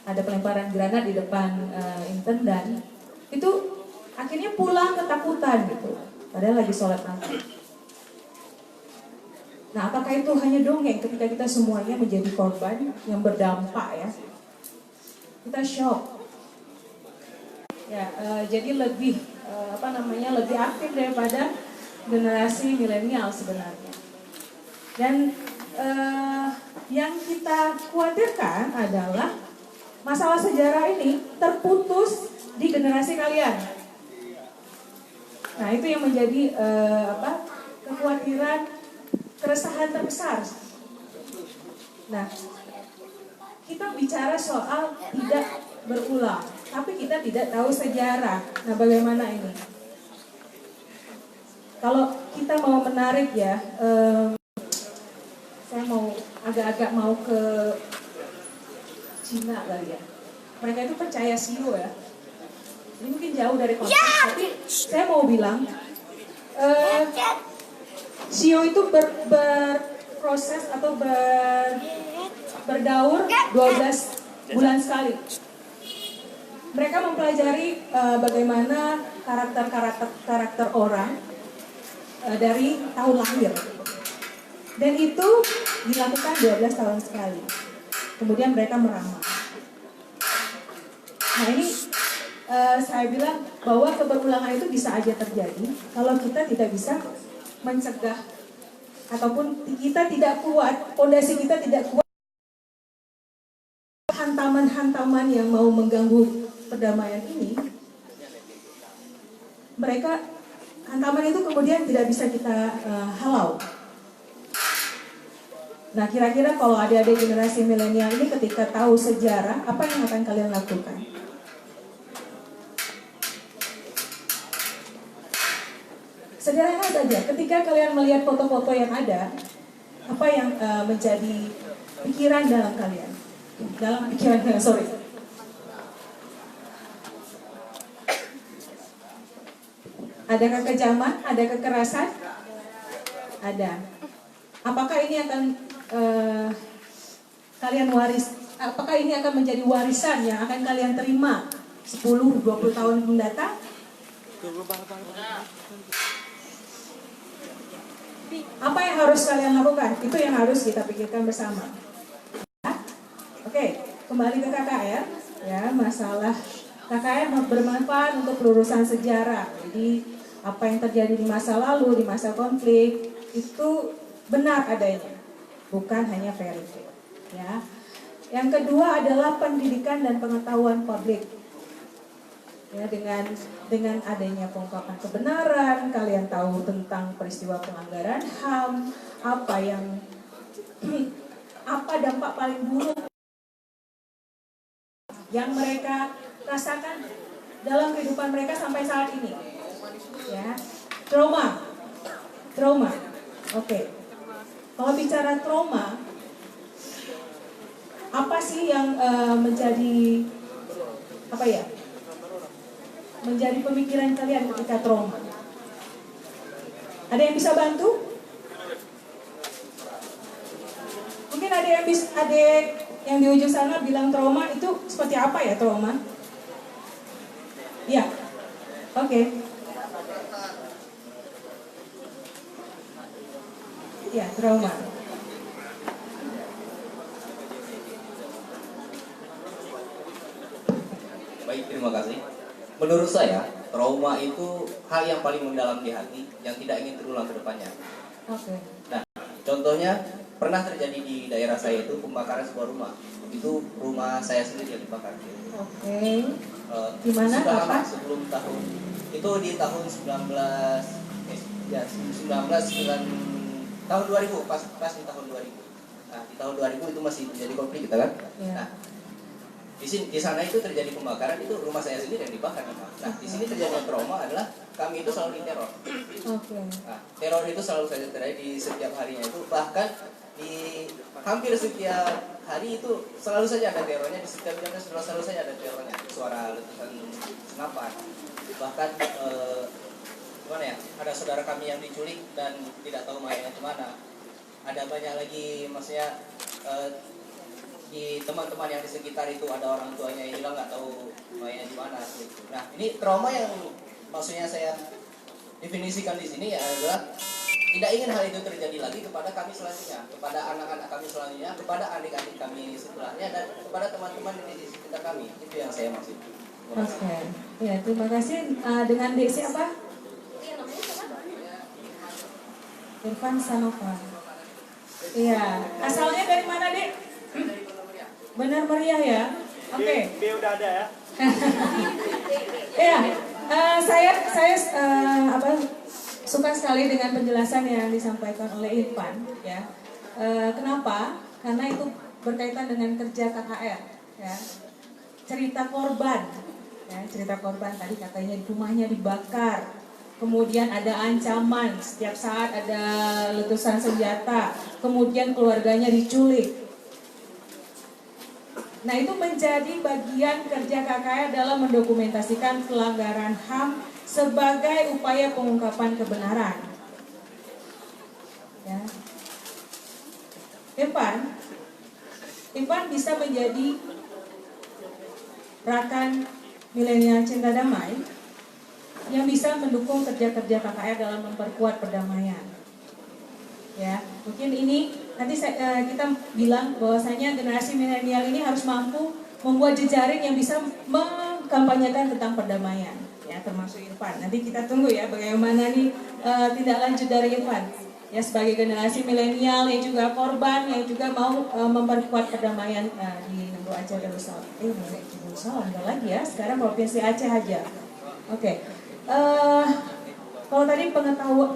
ada pelemparan granat di depan intendan, itu akhirnya pulang ketakutan gitu. Padahal lagi sholat maghrib. Nah, apakah itu hanya dongeng ketika kita semuanya menjadi korban yang berdampak ya? Kita shock. Ya, jadi lebih lebih aktif daripada generasi milenial sebenarnya. Dan yang kita khawatirkan adalah masalah sejarah ini terputus di generasi kalian. Nah, itu yang menjadi kekhawatiran, keresahan terbesar. Nah, kita bicara soal tidak berulang, tapi kita tidak tahu sejarah. Nah, bagaimana ini? Kalau kita mau menarik ya, saya mau agak-agak mau ke Cina kali ya. Mereka itu percaya Shio ya. Ini mungkin jauh dari konteks, tapi saya mau bilang Shio itu berproses atau berdaur 12 bulan sekali. Mereka mempelajari bagaimana karakter orang dari tahun lahir. Dan itu dilakukan 12 tahun sekali. Kemudian mereka meramal. Nah, ini saya bilang bahwa keberulangan itu bisa aja terjadi kalau kita tidak bisa mencegah ataupun kita tidak kuat, fondasi kita tidak kuat, hantaman-hantaman yang mau mengganggu perdamaian ini, mereka hantaman itu kemudian tidak bisa kita halau. Nah, kira-kira kalau adik-adik generasi milenial ini ketika tahu sejarah, apa yang akan kalian lakukan? Sederhana saja, ketika kalian melihat foto-foto yang ada, apa yang menjadi pikiran dalam kalian? Dalam pikiran kalian, sorry. Ada kekejaman, ada kekerasan? Ada. Apakah ini akan kalian apakah ini akan menjadi warisan yang akan kalian terima 10-20 tahun mendatang? Apa yang harus kalian lakukan? Itu yang harus kita pikirkan bersama. Oke, kembali ke KKR. Ya, masalah KKR bermanfaat untuk pelurusan sejarah. Jadi apa yang terjadi di masa lalu, di masa konflik itu benar adanya, bukan hanya fairy tale. Ya. Yang kedua adalah pendidikan dan pengetahuan publik. Ya, dengan adanya pengungkapan kebenaran, kalian tahu tentang peristiwa pelanggaran HAM, apa dampak paling buruk yang mereka rasakan dalam kehidupan mereka sampai saat ini. Ya, trauma. Oke. Kalau bicara trauma, apa sih yang menjadi menjadi pemikiran kalian ketika trauma? Ada yang bisa bantu? Mungkin ada yang di ujung sana bilang trauma itu seperti apa ya trauma? Ya, oke. Ya, trauma. Baik, terima kasih. Menurut saya, trauma itu hal yang paling mendalam di hati yang tidak ingin terulang ke depannya. Oke. Nah, contohnya pernah terjadi di daerah saya itu pembakaran sebuah rumah. Itu rumah saya sendiri yang dibakar. Oke. Di mana? Sudah lama, Apa? sebelum tahun itu di tahun 2000, pas di tahun 2000. Nah, di tahun 2000 itu masih terjadi konflik kita kan. Ya. Nah, di sana itu terjadi pembakaran, itu rumah saya sendiri yang dibakar. Nah, di sini terjadi trauma adalah kami itu selalu diteror. Oke. Nah, teror itu selalu saja terjadi di setiap harinya itu, bahkan di hampir setiap hari itu selalu saja ada terornya, di setiap jamnya selalu saja ada terornya, suara letusan senapan. Bahkan gimana ya? Ada saudara kami yang diculik dan tidak tahu mayatnya kemana. Ada banyak lagi, maksudnya di teman-teman yang di sekitar itu ada orang tuanya yang hilang, nggak tahu mayatnya di mana. Nah, ini trauma yang maksudnya saya definisikan di sini ya adalah tidak ingin hal itu terjadi lagi kepada kami selanjutnya, kepada anak-anak kami selanjutnya, kepada adik-adik kami sebelahnya, dan kepada teman-teman di sekitar kami. Itu yang saya maksud. Oke. Ya, terima kasih. Dengan Dek siapa? Irfan Sanova. Iya. Asalnya dari mana, Dek? Benar Meriah ya? Oke. B udah ada ya. Iya. Saya suka sekali dengan penjelasan yang disampaikan oleh Irfan, ya. Kenapa? Karena itu berkaitan dengan kerja KKR, ya. Cerita korban, ya, cerita korban tadi katanya rumahnya dibakar, kemudian ada ancaman, setiap saat ada letusan senjata, kemudian keluarganya diculik. Nah, itu menjadi bagian kerja KKR dalam mendokumentasikan pelanggaran HAM sebagai upaya pengungkapan kebenaran. Ya. Irfan bisa menjadi rakan milenial cinta damai yang bisa mendukung kerja-kerja KKR dalam memperkuat perdamaian. Ya, mungkin ini nanti kita bilang bahwasanya generasi milenial ini harus mampu membuat jejaring yang bisa mengkampanyekan tentang perdamaian, ya, termasuk Irfan. Nanti kita tunggu ya bagaimana nih tindak lanjut dari Irfan, ya, sebagai generasi milenial yang juga korban, yang juga mau memperkuat perdamaian di Negeri Aceh Darussalam. Darussalam enggak lagi ya, sekarang Provinsi Aceh aja. Oke. Kalau tadi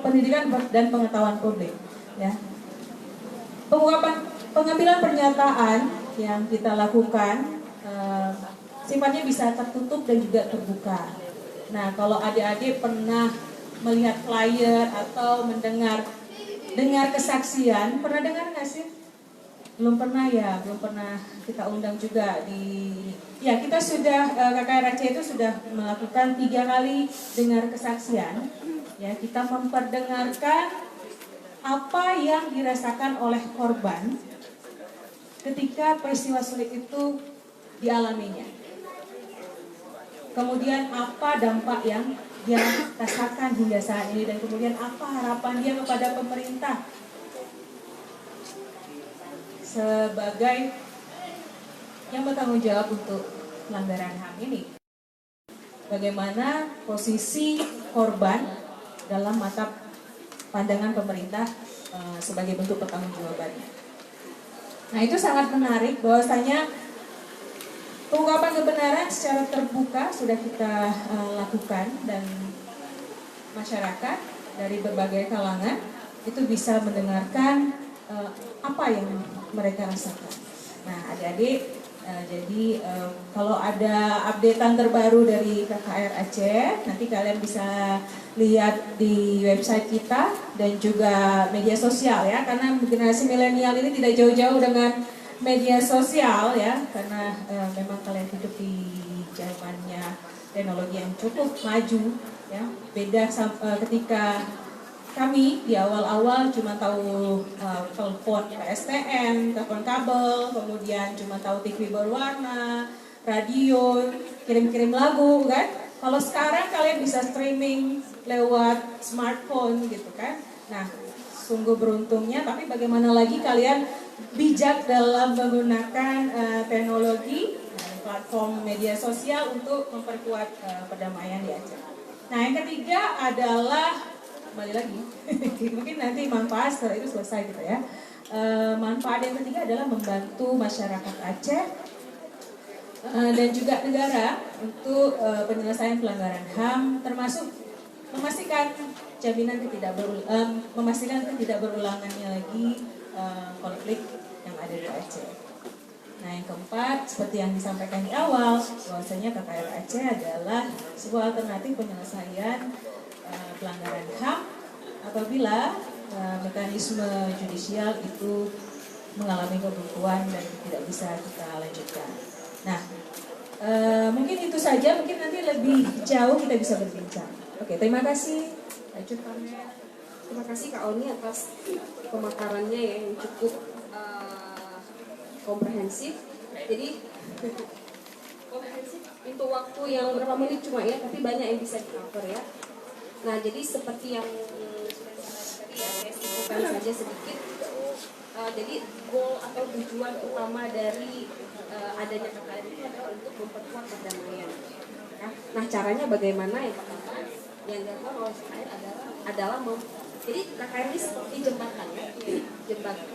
pendidikan dan pengetahuan publik, ya. Pengungkapan pengambilan pernyataan yang kita lakukan sifatnya bisa tertutup dan juga terbuka. Nah, kalau adik-adik pernah melihat flyer atau dengar kesaksian, pernah dengar nggak sih? Belum pernah ya, belum pernah kita undang juga ya kita sudah KKR Aceh itu sudah melakukan 3 kali dengar kesaksian. Ya, kita memperdengarkan apa yang dirasakan oleh korban ketika peristiwa sulit itu dialaminya. Kemudian apa dampak yang dia rasakan hingga saat ini, dan kemudian apa harapan dia kepada pemerintah sebagai yang bertanggung jawab untuk pelanggaran HAM ini. Bagaimana posisi korban dalam mata pandangan pemerintah sebagai bentuk pertanggungjawabannya. Nah, itu sangat menarik bahwasanya pengungkapan kebenaran secara terbuka sudah kita lakukan, dan masyarakat dari berbagai kalangan itu bisa mendengarkan apa yang mereka rasakan. Nah, adik-adik, jadi kalau ada updatean terbaru dari KKR Aceh, nanti kalian bisa lihat di website kita dan juga media sosial ya, karena generasi milenial ini tidak jauh-jauh dengan media sosial ya, karena memang kalian hidup di zamannya teknologi yang cukup maju ya. Beda ketika kami di awal-awal cuma tahu telepon PSTN, telepon kabel, kemudian cuma tahu TV berwarna, radio, kirim-kirim lagu kan. Kalau sekarang kalian bisa streaming lewat smartphone gitu kan. Nah, sungguh beruntungnya, tapi bagaimana lagi kalian bijak dalam menggunakan teknologi, platform media sosial untuk memperkuat perdamaian di Aceh. Nah, yang ketiga adalah kembali lagi, mungkin nanti manfaat setelah itu selesai gitu ya. Manfaat yang ketiga adalah membantu masyarakat Aceh dan juga negara untuk penyelesaian pelanggaran HAM, termasuk memastikan memastikan ketidakberulangannya lagi konflik yang ada di Aceh. Nah, yang keempat, seperti yang disampaikan di awal, bahwasanya KKR Aceh adalah sebuah alternatif penyelesaian pelanggaran HAM apabila mekanisme judicial itu mengalami kebuntuan dan tidak bisa kita lanjutkan. Nah, mungkin itu saja, mungkin nanti lebih jauh kita bisa berbincang. Oke, terima kasih. Lanjut pamer. Terima kasih Kak Oni atas pemaparannya ya, yang cukup komprehensif. Jadi komprehensif untuk waktu yang berapa menit cuma ya, tapi banyak yang bisa di-cover ya. Nah, jadi seperti yang sudah tadi ya, saya simpulkan saja sedikit. Jadi goal atau tujuan utama dari adanya KKR itu adalah untuk memperkuat perdamaian. Nah, caranya bagaimana? Yang pertama yang dilakukan oleh KKR adalah jadi KKR ini seperti jembatan ya,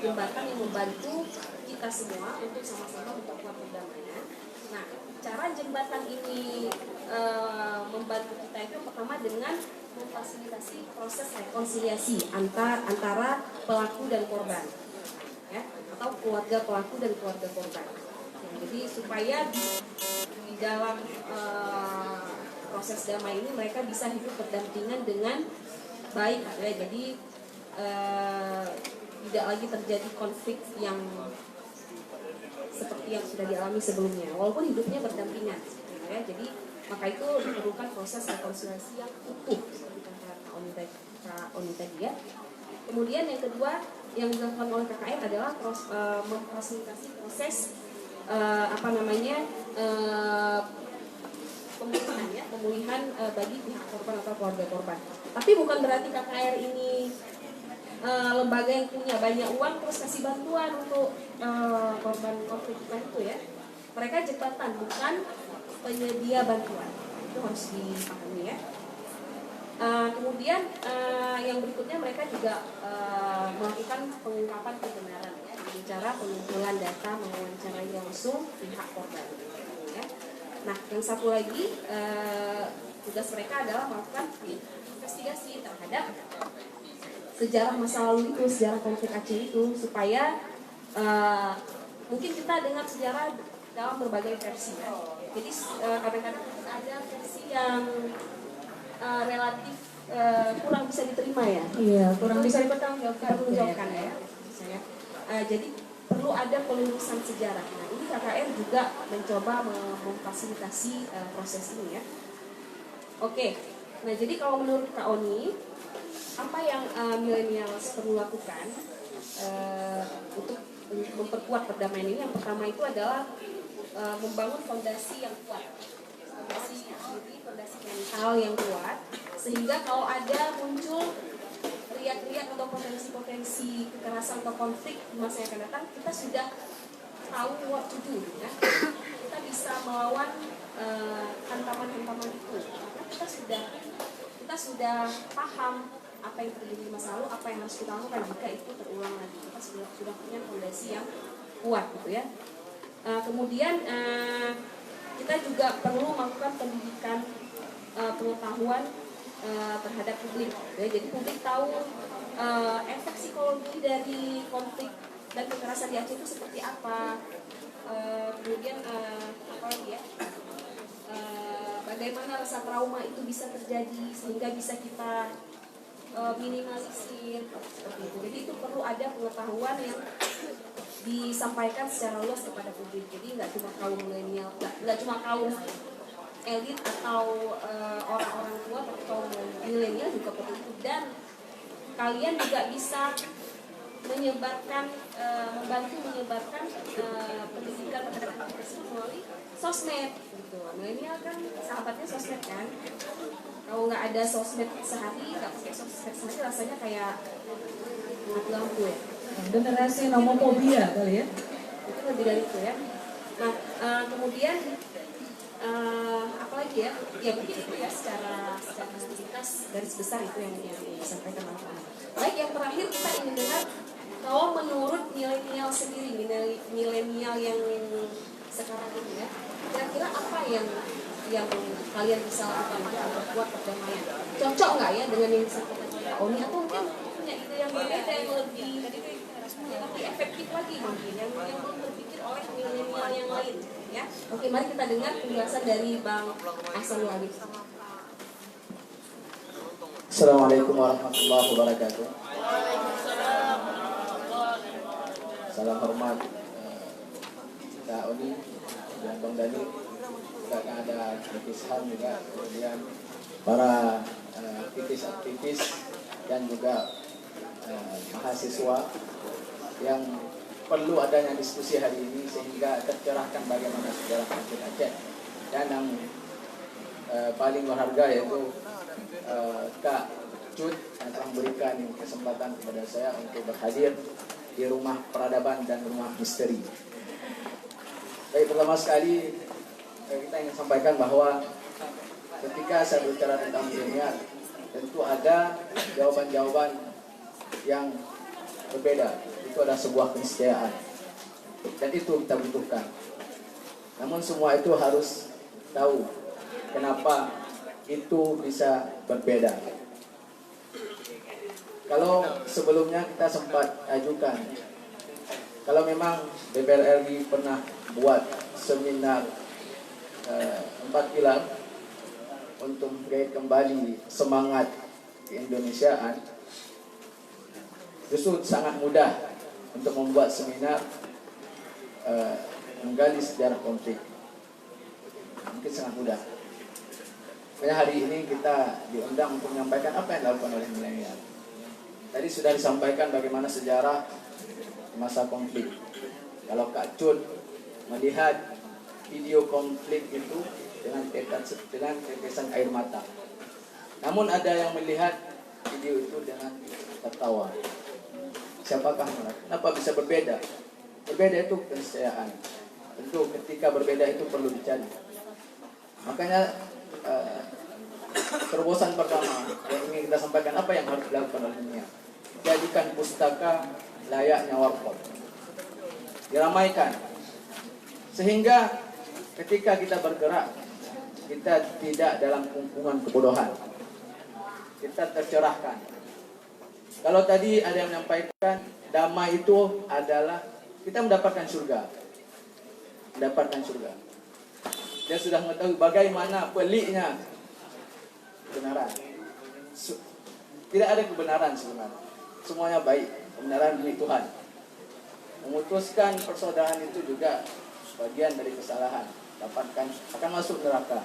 jembatan yang membantu kita semua untuk sama-sama memperkuat perdamaian. Nah, cara jembatan ini membantu kita itu pertama dengan memfasilitasi proses rekonsiliasi antara pelaku dan korban, ya, atau keluarga pelaku dan keluarga korban. Ya, jadi supaya di dalam proses damai ini mereka bisa hidup berdampingan dengan baik, ya. Jadi tidak lagi terjadi konflik yang seperti yang sudah dialami sebelumnya, walaupun hidupnya berdampingan, ya. Jadi maka itu diperlukan proses rekonsiliasi yang utuh seperti kata Kak Oni tadi ya. Kemudian yang kedua yang dilakukan oleh KKR adalah memfasilitasi proses pemulihan bagi pihak korban atau keluarga korban. Tapi bukan berarti KKR ini lembaga yang punya banyak uang terus kasih bantuan untuk korban konflik itu ya. Mereka jembatan, bukan penyedia bantuan. Itu harus dipahami ya. Kemudian yang berikutnya mereka juga melakukan pengungkapan kebenaran ya, dengan cara pengumpulan data, mewawancarai langsung pihak korban ya. Nah, yang satu lagi tugas mereka adalah melakukan investigasi terhadap sejarah masa lalu itu, sejarah konflik Aceh itu, supaya Mungkin kita dengar sejarah dalam berbagai versi ya. Jadi kadang-kadang ada versi yang relatif kurang bisa diterima ya. Iya, kurang bisa dipertanggungjawabkan ya. Misalnya, jadi perlu ada pelurusan sejarah. Nah ini KKR juga mencoba memfasilitasi proses ini ya. Oke, nah jadi kalau menurut Kak Oni, apa yang millennials perlu lakukan untuk memperkuat perdamaian ini? Yang pertama itu adalah membangun fondasi yang kuat, fondasi mental yang kuat, sehingga kalau ada muncul riak-riak atau potensi-potensi kekerasan atau konflik di masa yang akan datang, kita sudah tahu what to do ya. Kita bisa melawan hantaman-hantaman itu karena kita sudah paham apa yang terjadi di masa lalu, apa yang harus kita lakukan jika itu terulang lagi. Kita sudah punya fondasi yang kuat gitu ya. Kemudian kita juga perlu melakukan pendidikan pengetahuan terhadap publik ya. Jadi publik tahu efek psikologi dari konflik dan kekerasan di Aceh itu seperti apa. Kemudian apa lagi ya, bagaimana rasa trauma itu bisa terjadi sehingga bisa kita minimalisir seperti itu. Jadi itu perlu ada pengetahuan yang disampaikan secara luas kepada publik. Jadi nggak cuma kaum milenial, nggak cuma kaum elit atau orang-orang tua, tapi kaum milenial juga perlu itu. Dan kalian juga bisa menyebarkan, membantu menyebarkan pendidikan terhadap tersebut melalui sosmed gitu. Milenial kan sahabatnya sosmed kan. Kalau nggak ada sosmed sehari, nggak pakai sosmed sehari, rasanya kayak mati lampu ya. Generasi nomofobia kali ya. Itu lebih dari itu ya. Nah kemudian apalagi ya, ya mungkin itu ya secara ringkas garis besar itu yang disampaikan oleh Pak. Baik, yang terakhir kita ingin dengar kalau menurut milenial sendiri, milenial yang sekarang ini ya, kira-kira apa yang kalian bisa lakukan untuk memperkuat perdamaian? Cocok nggak ya dengan yang disampaikan Pak Oni, atau mungkin punya ide yang berbeda yang lebih efektif lagi mungkin yang belum berpikir oleh milenial yang lain ya. Oke, mari kita dengar penjelasan dari Bang Ahsanul Arif. Assalamualaikum warahmatullahi wabarakatuh. Salam hormat Kak Oni dan Bang Dani, juga ada aktivis HAM juga, kemudian para aktivis dan juga mahasiswa yang perlu adanya diskusi hari ini sehingga tercerahkan bagaimana sejarah konflik Aceh. Dan yang paling berharga yaitu Kak Cut yang telah memberikan kesempatan kepada saya untuk berhadir di Rumah Peradaban dan Rumah Misteri. Baik, pertama sekali kita ingin sampaikan bahwa ketika saya bicara tentang milenial, tentu ada jawaban-jawaban yang berbeda. Itu adalah sebuah keniscayaan dan itu kita butuhkan. Namun semua itu harus tahu kenapa itu bisa berbeda. Kalau sebelumnya kita sempat ajukan, kalau memang DPR RI pernah buat seminar 4 pilar untuk menggait kembali semangat keindonesiaan, justru sangat mudah untuk membuat seminar menggali sejarah konflik. Mungkin sangat mudah. Makanya hari ini kita diundang untuk menyampaikan apa yang dilakukan oleh milenial. Tadi sudah disampaikan bagaimana sejarah masa konflik. Kalau Kak Cut melihat video konflik itu dengan tetesan air mata. Namun ada yang melihat video itu dengan tertawa. Siapakah mereka? Kenapa bisa berbeda? Berbeda itu keniscayaan. Tentu ketika berbeda itu perlu dicari. Makanya terobosan pertama yang ingin kita sampaikan, apa yang harus dilakukan oleh dunia? Jadikan pustaka layaknya warkop. Diramaikan. Sehingga ketika kita bergerak, kita tidak dalam kungkungan kebodohan. Kita tercerahkan. Kalau tadi ada yang menyampaikan damai itu adalah kita mendapatkan surga. Mendapatkan surga. Dia sudah mengetahui bagaimana peliknya kebenaran. Tidak ada kebenaran sebenarnya. Semuanya baik. Kebenaran milik Tuhan. Memutuskan persaudaraan itu juga bagian dari kesalahan. Akan masuk neraka.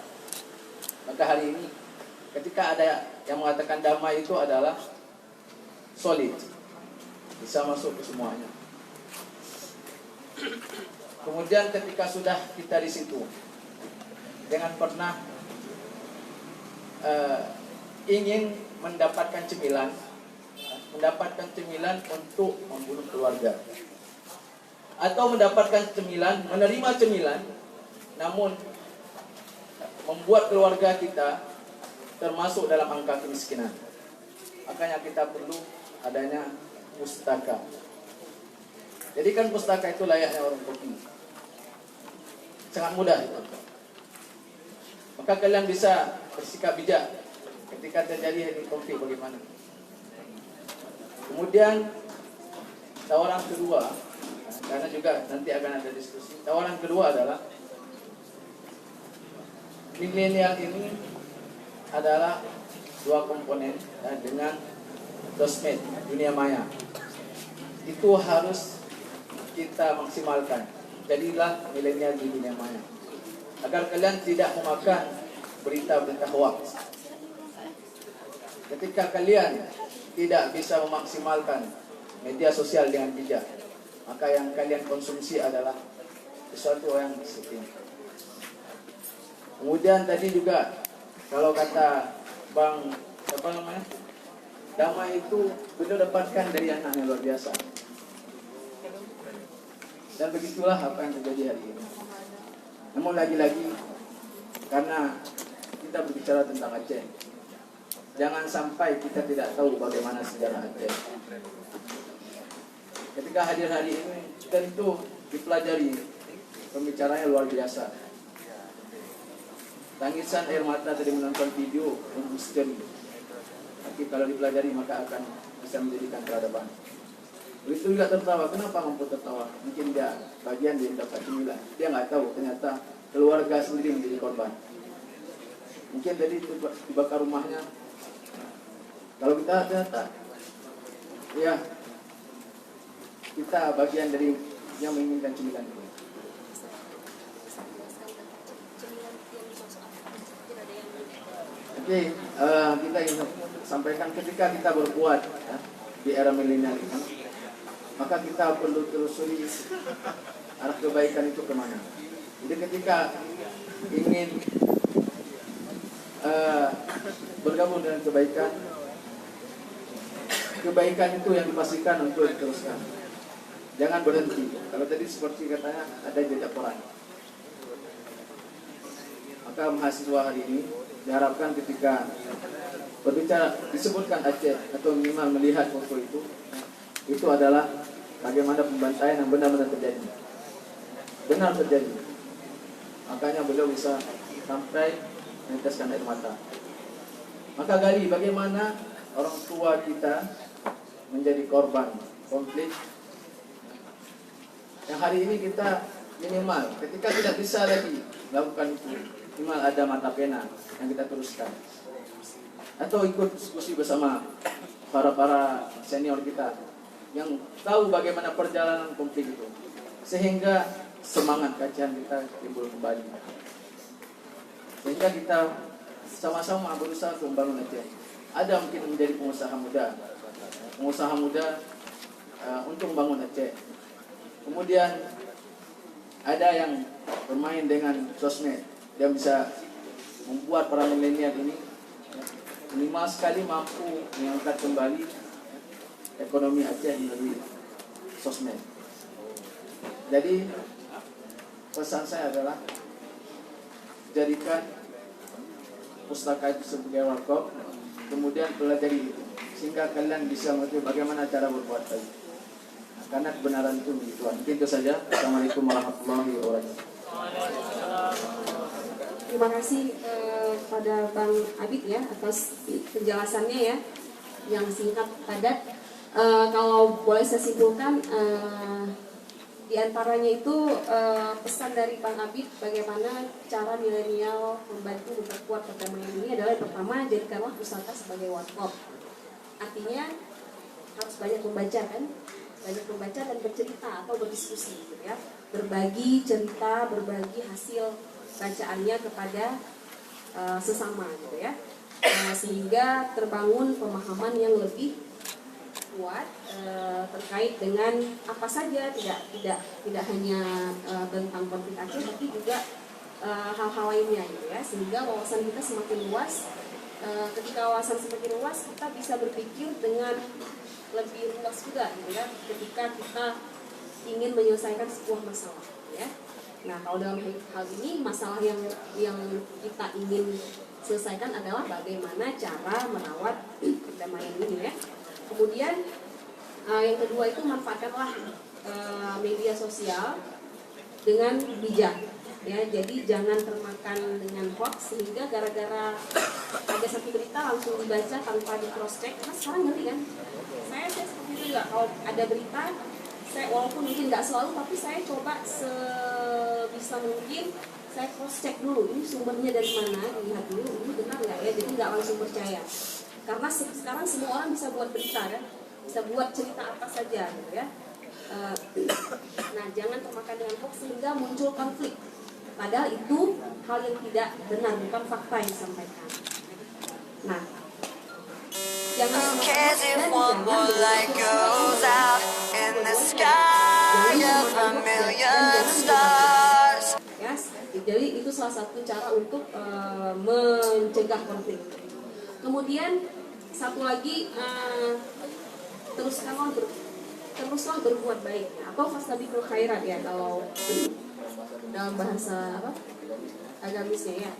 Maka hari ini ketika ada yang mengatakan damai itu adalah solid, bisa masuk ke semuanya. Kemudian ketika sudah kita di situ, jangan pernah ingin mendapatkan cemilan untuk membunuh keluarga, atau mendapatkan cemilan, menerima cemilan, namun membuat keluarga kita termasuk dalam angka kemiskinan. Makanya kita perlu adanya pustaka. Jadi kan pustaka itu layaknya warung kopi. Sangat mudah itu. Maka kalian bisa bersikap bijak ketika terjadi konflik bagaimana. Kemudian tawaran kedua, karena juga nanti akan ada diskusi. Tawaran kedua adalah milenial ini adalah dua komponen dengan sosmed, dunia maya. Itu harus kita maksimalkan. Jadilah milenial di dunia maya, agar kalian tidak memakan berita-berita hoax. Ketika kalian tidak bisa memaksimalkan media sosial dengan bijak, maka yang kalian konsumsi adalah sesuatu yang setting. Kemudian tadi juga kalau kata Bang damai itu beliau dapatkan dari anak yang luar biasa. Dan begitulah apa yang terjadi hari ini. Namun lagi-lagi karena kita berbicara tentang Aceh, jangan sampai kita tidak tahu bagaimana sejarah Aceh. Ketika hadir hari ini tentu dipelajari, pembicaranya luar biasa. Tangisan air mata tadi menonton video misteri. Tapi kalau dipelajari maka akan bisa menjadikan peradaban. Begitu juga tertawa. Kenapa mampu tertawa? Mungkin dia bagian dia dapat cemilan. Dia nggak tahu ternyata keluarga sendiri menjadi korban. Mungkin tadi dibakar rumahnya. Kalau kita ternyata ya kita bagian dari yang menginginkan cemilan itu. Oke, kita ingin sampaikan ketika kita berbuat ya, di era milenial ini, maka kita perlu telusuri arah kebaikan itu kemana. Jadi ketika ingin bergabung dengan kebaikan itu yang dipastikan untuk diteruskan. Jangan berhenti. Kalau tadi seperti katanya ada jejak orang. Maka mahasiswa hari ini diharapkan ketika berbicara disebutkan Aceh atau minimal melihat foto itu adalah bagaimana pembantaian yang benar-benar terjadi. Benar terjadi. Makanya beliau bisa sampai meneteskan air mata. Maka gali bagaimana orang tua kita menjadi korban konflik. Yang hari ini kita minimal ketika tidak bisa lagi melakukan itu, minimal ada mata pena yang kita teruskan, atau ikut diskusi bersama para senior kita yang tahu bagaimana perjalanan konflik itu, sehingga semangat kajian kita timbul kembali, sehingga kita sama-sama berusaha untuk membangun Aceh. Ada mungkin menjadi pengusaha muda untuk membangun Aceh. Kemudian ada yang bermain dengan sosmed, dia bisa membuat para milenial ini minimal sekali mampu mengangkat kembali ekonomi Aceh melalui sosmed. Jadi pesan saya adalah jadikan pustaka itu sebagai warkop, kemudian pelajari itu sehingga kalian bisa mengerti bagaimana cara berbuat baik. Karena kebenaran itu milik Tuhan. Mungkin itu saja. Assalamualaikum warahmatullahi wabarakatuh. Terima kasih pada Bang Abid ya atas penjelasannya ya yang singkat padat. Kalau boleh saya simpulkan di antaranya itu pesan dari Bang Abid bagaimana cara milenial membantu memperkuat perdamaian ini adalah yang pertama, jadikanlah pusaka sebagai warkop. Artinya harus banyak membaca kan, banyak membaca dan bercerita atau berdiskusi gitu ya, berbagi cerita, berbagi hasil bacaannya kepada sesama gitu ya, sehingga terbangun pemahaman yang lebih kuat terkait dengan apa saja, tidak hanya tentang konflik Aceh tapi juga hal-hal lainnya gitu ya, sehingga wawasan kita semakin luas. Ketika wawasan semakin luas, kita bisa berpikir dengan lebih luas juga gitu ya, ketika kita ingin menyelesaikan sebuah masalah ya. Nah, kalau dalam hal ini masalah yang kita ingin selesaikan adalah bagaimana cara merawat perdamaian ini ya. Kemudian yang kedua itu manfaatkanlah media sosial dengan bijak ya. Jadi jangan termakan dengan hoax sehingga gara-gara ada satu berita langsung dibaca tanpa di cross check. Karena sekarang ngerti kan? Saya seperti itu juga, kalau ada berita saya walaupun mungkin nggak selalu, tapi saya coba sebisa mungkin saya cross check dulu, ini sumbernya dari mana, dilihat dulu ini benar nggak ya, jadi nggak langsung percaya. Karena sekarang semua orang bisa buat berita kan, bisa buat cerita apa saja gitu ya. Nah, jangan termakan dengan hoax sehingga muncul konflik, padahal itu hal yang tidak benar, bukan fakta yang disampaikan. Nah, jangan ya, jadi itu salah satu cara untuk mencegah konflik. Kemudian satu lagi, teruslah berbuat baik atau fastabiqul khairat ya, kalau dalam bahasa apa agamisnya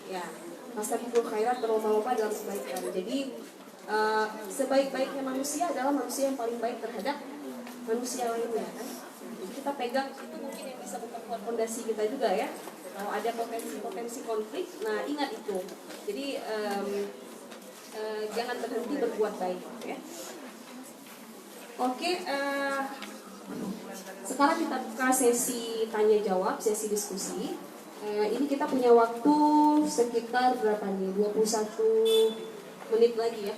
ya fastabiqul khairat, berlomba-lomba dalam kebaikan. Jadi sebaik-baiknya manusia adalah manusia yang paling baik terhadap manusia lainnya kan. Jadi kita pegang itu mungkin yang bisa memperkuat fondasi kita juga ya. Kalau ada potensi konflik, nah ingat itu. Jadi jangan berhenti berbuat baik ya. Oke, sekarang kita buka sesi tanya jawab, sesi diskusi. Ini kita punya waktu sekitar berapa nih? 21 menit lagi ya,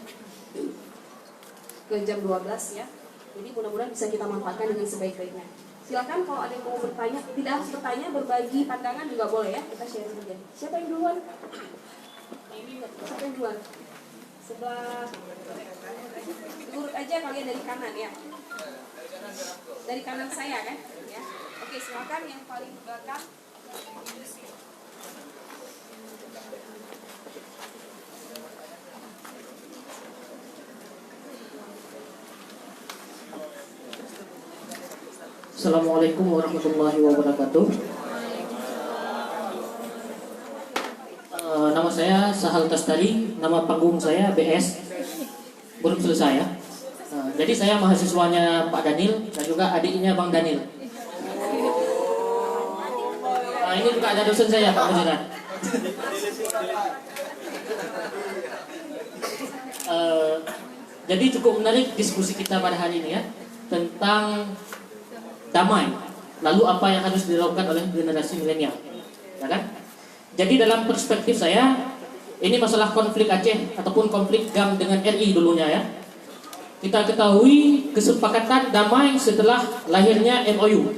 ke jam 12 ya. Jadi mudah-mudahan bisa kita manfaatkan dengan sebaik-baiknya. Silakan kalau ada yang mau bertanya, tidak harus bertanya, berbagi pandangan juga boleh ya. Kita share saja. Siapa yang duluan? Siapa yang duluan? Sebelah urut aja kalian dari kanan ya. Dari kanan saya kan? Ya. Oke, silakan yang paling belakang. Assalamualaikum warahmatullahi wabarakatuh. Nama saya Sahal Tastari, nama panggung saya BS, belum selesai ya. Jadi saya mahasiswanya Pak Danil dan juga adiknya Bang Danil. Ini juga ada dosen saya Pak Mujiran. Jadi cukup menarik diskusi kita pada hari ini ya, tentang damai. Lalu apa yang harus dilakukan oleh generasi milenial, ya kan? Jadi dalam perspektif saya, ini masalah konflik Aceh ataupun konflik GAM dengan RI dulunya ya. Kita ketahui kesepakatan damai setelah lahirnya MOU,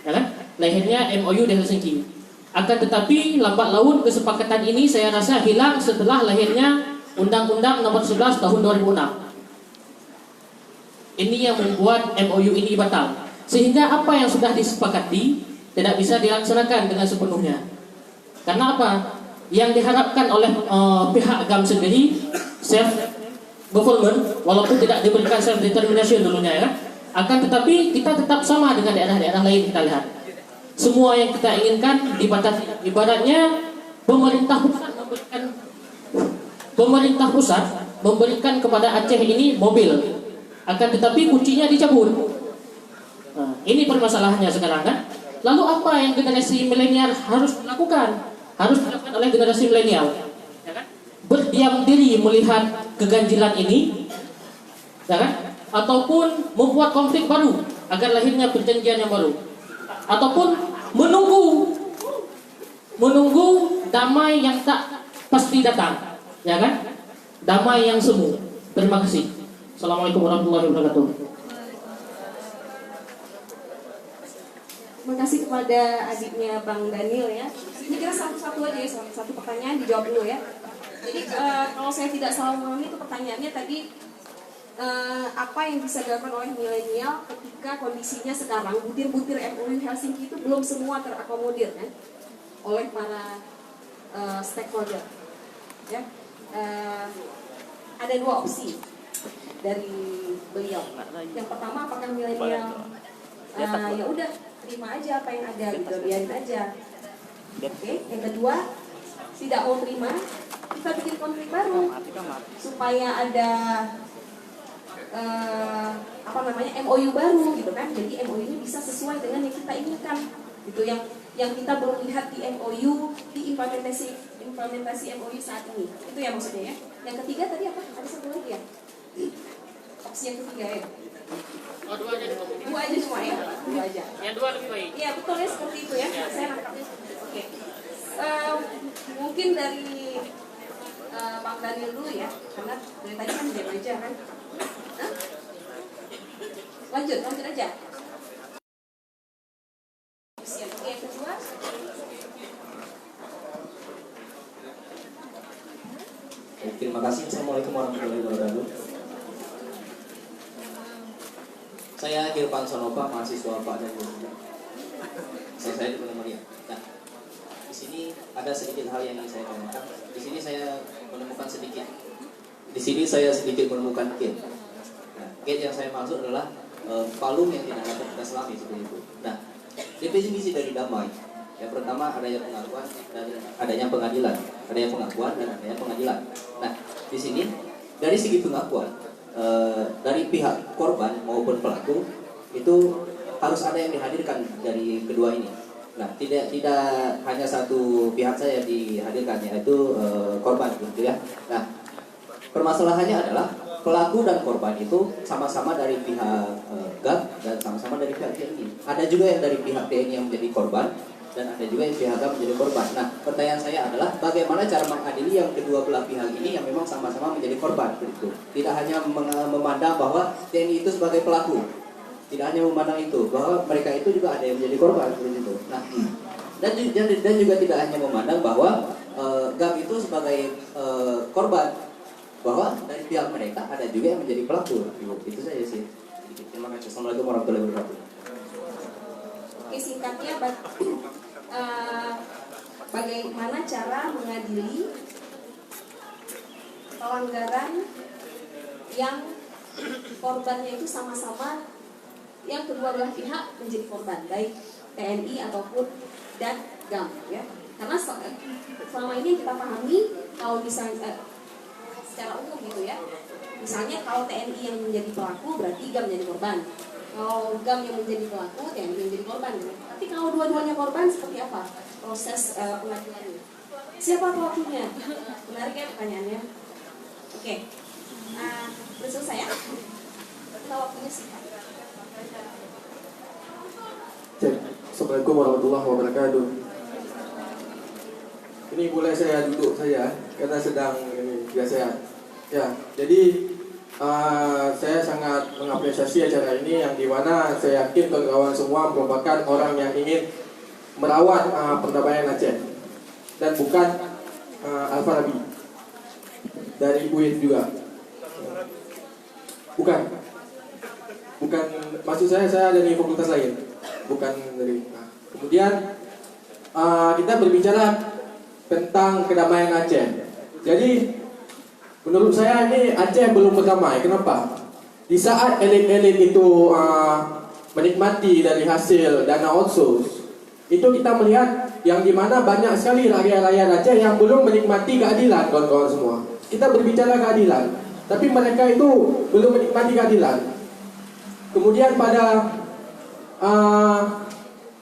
ya kan? Lahirnya MOU di Helsinki. Akan tetapi lambat laun kesepakatan ini saya rasa hilang setelah lahirnya Undang-Undang Nomor 11 Tahun 2006. Ini yang membuat MOU ini batal, sehingga apa yang sudah disepakati tidak bisa dilaksanakan dengan sepenuhnya. Karena apa? Yang diharapkan oleh pihak GAM sendiri self government, walaupun tidak diberikan self determination dulunya ya, akan tetapi kita tetap sama dengan daerah-daerah lain. Kita lihat semua yang kita inginkan dibatasi. Ibaratnya pemerintah pusat memberikan kepada Aceh ini mobil, akan tetapi kuncinya dicabut. Nah, ini permasalahannya sekarang kan. Lalu apa yang generasi milenial harus lakukan? Harus dilakukan oleh generasi milenial, ya kan? Berdiam diri melihat keganjilan ini, ya kan? Ataupun membuat konflik baru agar lahirnya perjanjian yang baru, ataupun menunggu damai yang tak pasti datang, ya kan? Damai yang semu. Terima kasih. Assalamualaikum warahmatullahi wabarakatuh. Terima kasih kepada adiknya Bang Daniel ya. Ini kira satu-satu aja ya, satu pertanyaan dijawab dulu ya. Jadi kalau saya tidak salah memahami itu pertanyaannya tadi apa yang bisa dilakukan oleh milenial ketika kondisinya sekarang butir-butir MOU Helsinki itu belum semua terakomodir kan oleh para stakeholder ya. Ada dua opsi dari beliau. Yang pertama, apakah milenial ya udah terima aja apa yang ada gitu, biarin aja. Oke. Yang kedua, tidak mau terima, kita bikin konflik baru supaya ada MOU baru gitu kan. Jadi MOU ini bisa sesuai dengan yang kita inginkan gitu, yang kita belum lihat di MOU, di implementasi MOU saat ini. Itu ya maksudnya ya. Yang ketiga tadi apa? Ada satu lagi ya? Opsi yang ketiga ya. Oh, dua aja dulu. Dua aja cuma ya. Dua aja. Yang dua lebih baik. Iya betul ya, seperti itu ya. Saya nangkapnya. Oke. Mungkin dari Bang Daniel dulu ya, karena dari tadi kan diam aja kan. Hah? Lanjut aja. Oke, yang kedua. Terima kasih. Assalamualaikum warahmatullahi wabarakatuh. Saya Irfan Sonopa, mahasiswa Pak dan Ibu. Saya di Maria. Nah, di sini ada sedikit hal yang ingin saya tanyakan. Di sini saya menemukan sedikit. Di sini saya sedikit menemukan gate. Nah, gate yang saya maksud adalah palung yang tidak dapat kita selami seperti itu. Nah, definisi dari damai. Yang pertama adanya pengakuan dan adanya pengadilan, adanya pengakuan dan adanya pengadilan. Nah, di sini dari segi pengakuan dari pihak korban maupun pelaku itu harus ada yang dihadirkan dari kedua ini. Nah, tidak hanya satu pihak saja dihadirkan, yaitu korban, gitu ya. Nah, permasalahannya adalah pelaku dan korban itu sama-sama dari pihak GAP dan sama-sama dari pihak TNI. Ada juga yang dari pihak TNI yang menjadi korban, dan ada juga yang pihak GAP menjadi korban. Nah, pertanyaan saya adalah bagaimana cara mengadili yang kedua belah pihak ini yang memang sama-sama menjadi korban, begitu. Tidak hanya memandang bahwa TNI itu sebagai pelaku, tidak hanya memandang itu bahwa mereka itu juga ada yang menjadi korban, begitu. Nah, dan juga tidak hanya memandang bahwa GAP itu sebagai korban, bahwa dari pihak mereka ada juga yang menjadi pelaku. Itu saja sih. Terima kasih. Assalamualaikum warahmatullahi wabarakatuh. Oke, singkatnya bagaimana cara mengadili pelanggaran yang korbannya itu sama-sama, yang kedua belah pihak menjadi korban, baik TNI ataupun dan GAM ya. Karena selama ini kita pahami kalau misalnya secara umum gitu ya, misalnya kalau TNI yang menjadi pelaku berarti GAM menjadi korban, kalau GAM yang menjadi pelaku TNI yang menjadi korban gitu. Tapi kalau dua-duanya korban seperti apa proses pengadilannya? Siapa pelakunya? Menarik ya pertanyaannya. Oke, udah selesai ya? Kita waktunya singkat. Assalamualaikum warahmatullahi wabarakatuh. Ini boleh saya duduk saja karena sedang ini biasa ya. Jadi saya sangat mengapresiasi acara ini yang dimana saya yakin kawan-kawan semua merupakan orang yang ingin merawat perdamaian Aceh dan bukan Al-Farabi dari UIN juga. Bukan, maksud saya dari fakultas lain, bukan dari. Kemudian kita berbicara tentang kedamaian Aceh. Jadi menurut saya ini Aceh belum berdamai. Kenapa? Di saat elit-elit itu menikmati dari hasil dana otsus, itu kita melihat yang dimana banyak sekali rakyat-rakyat Aceh yang belum menikmati keadilan, kawan-kawan semua. Kita berbicara keadilan, tapi mereka itu belum menikmati keadilan. Kemudian pada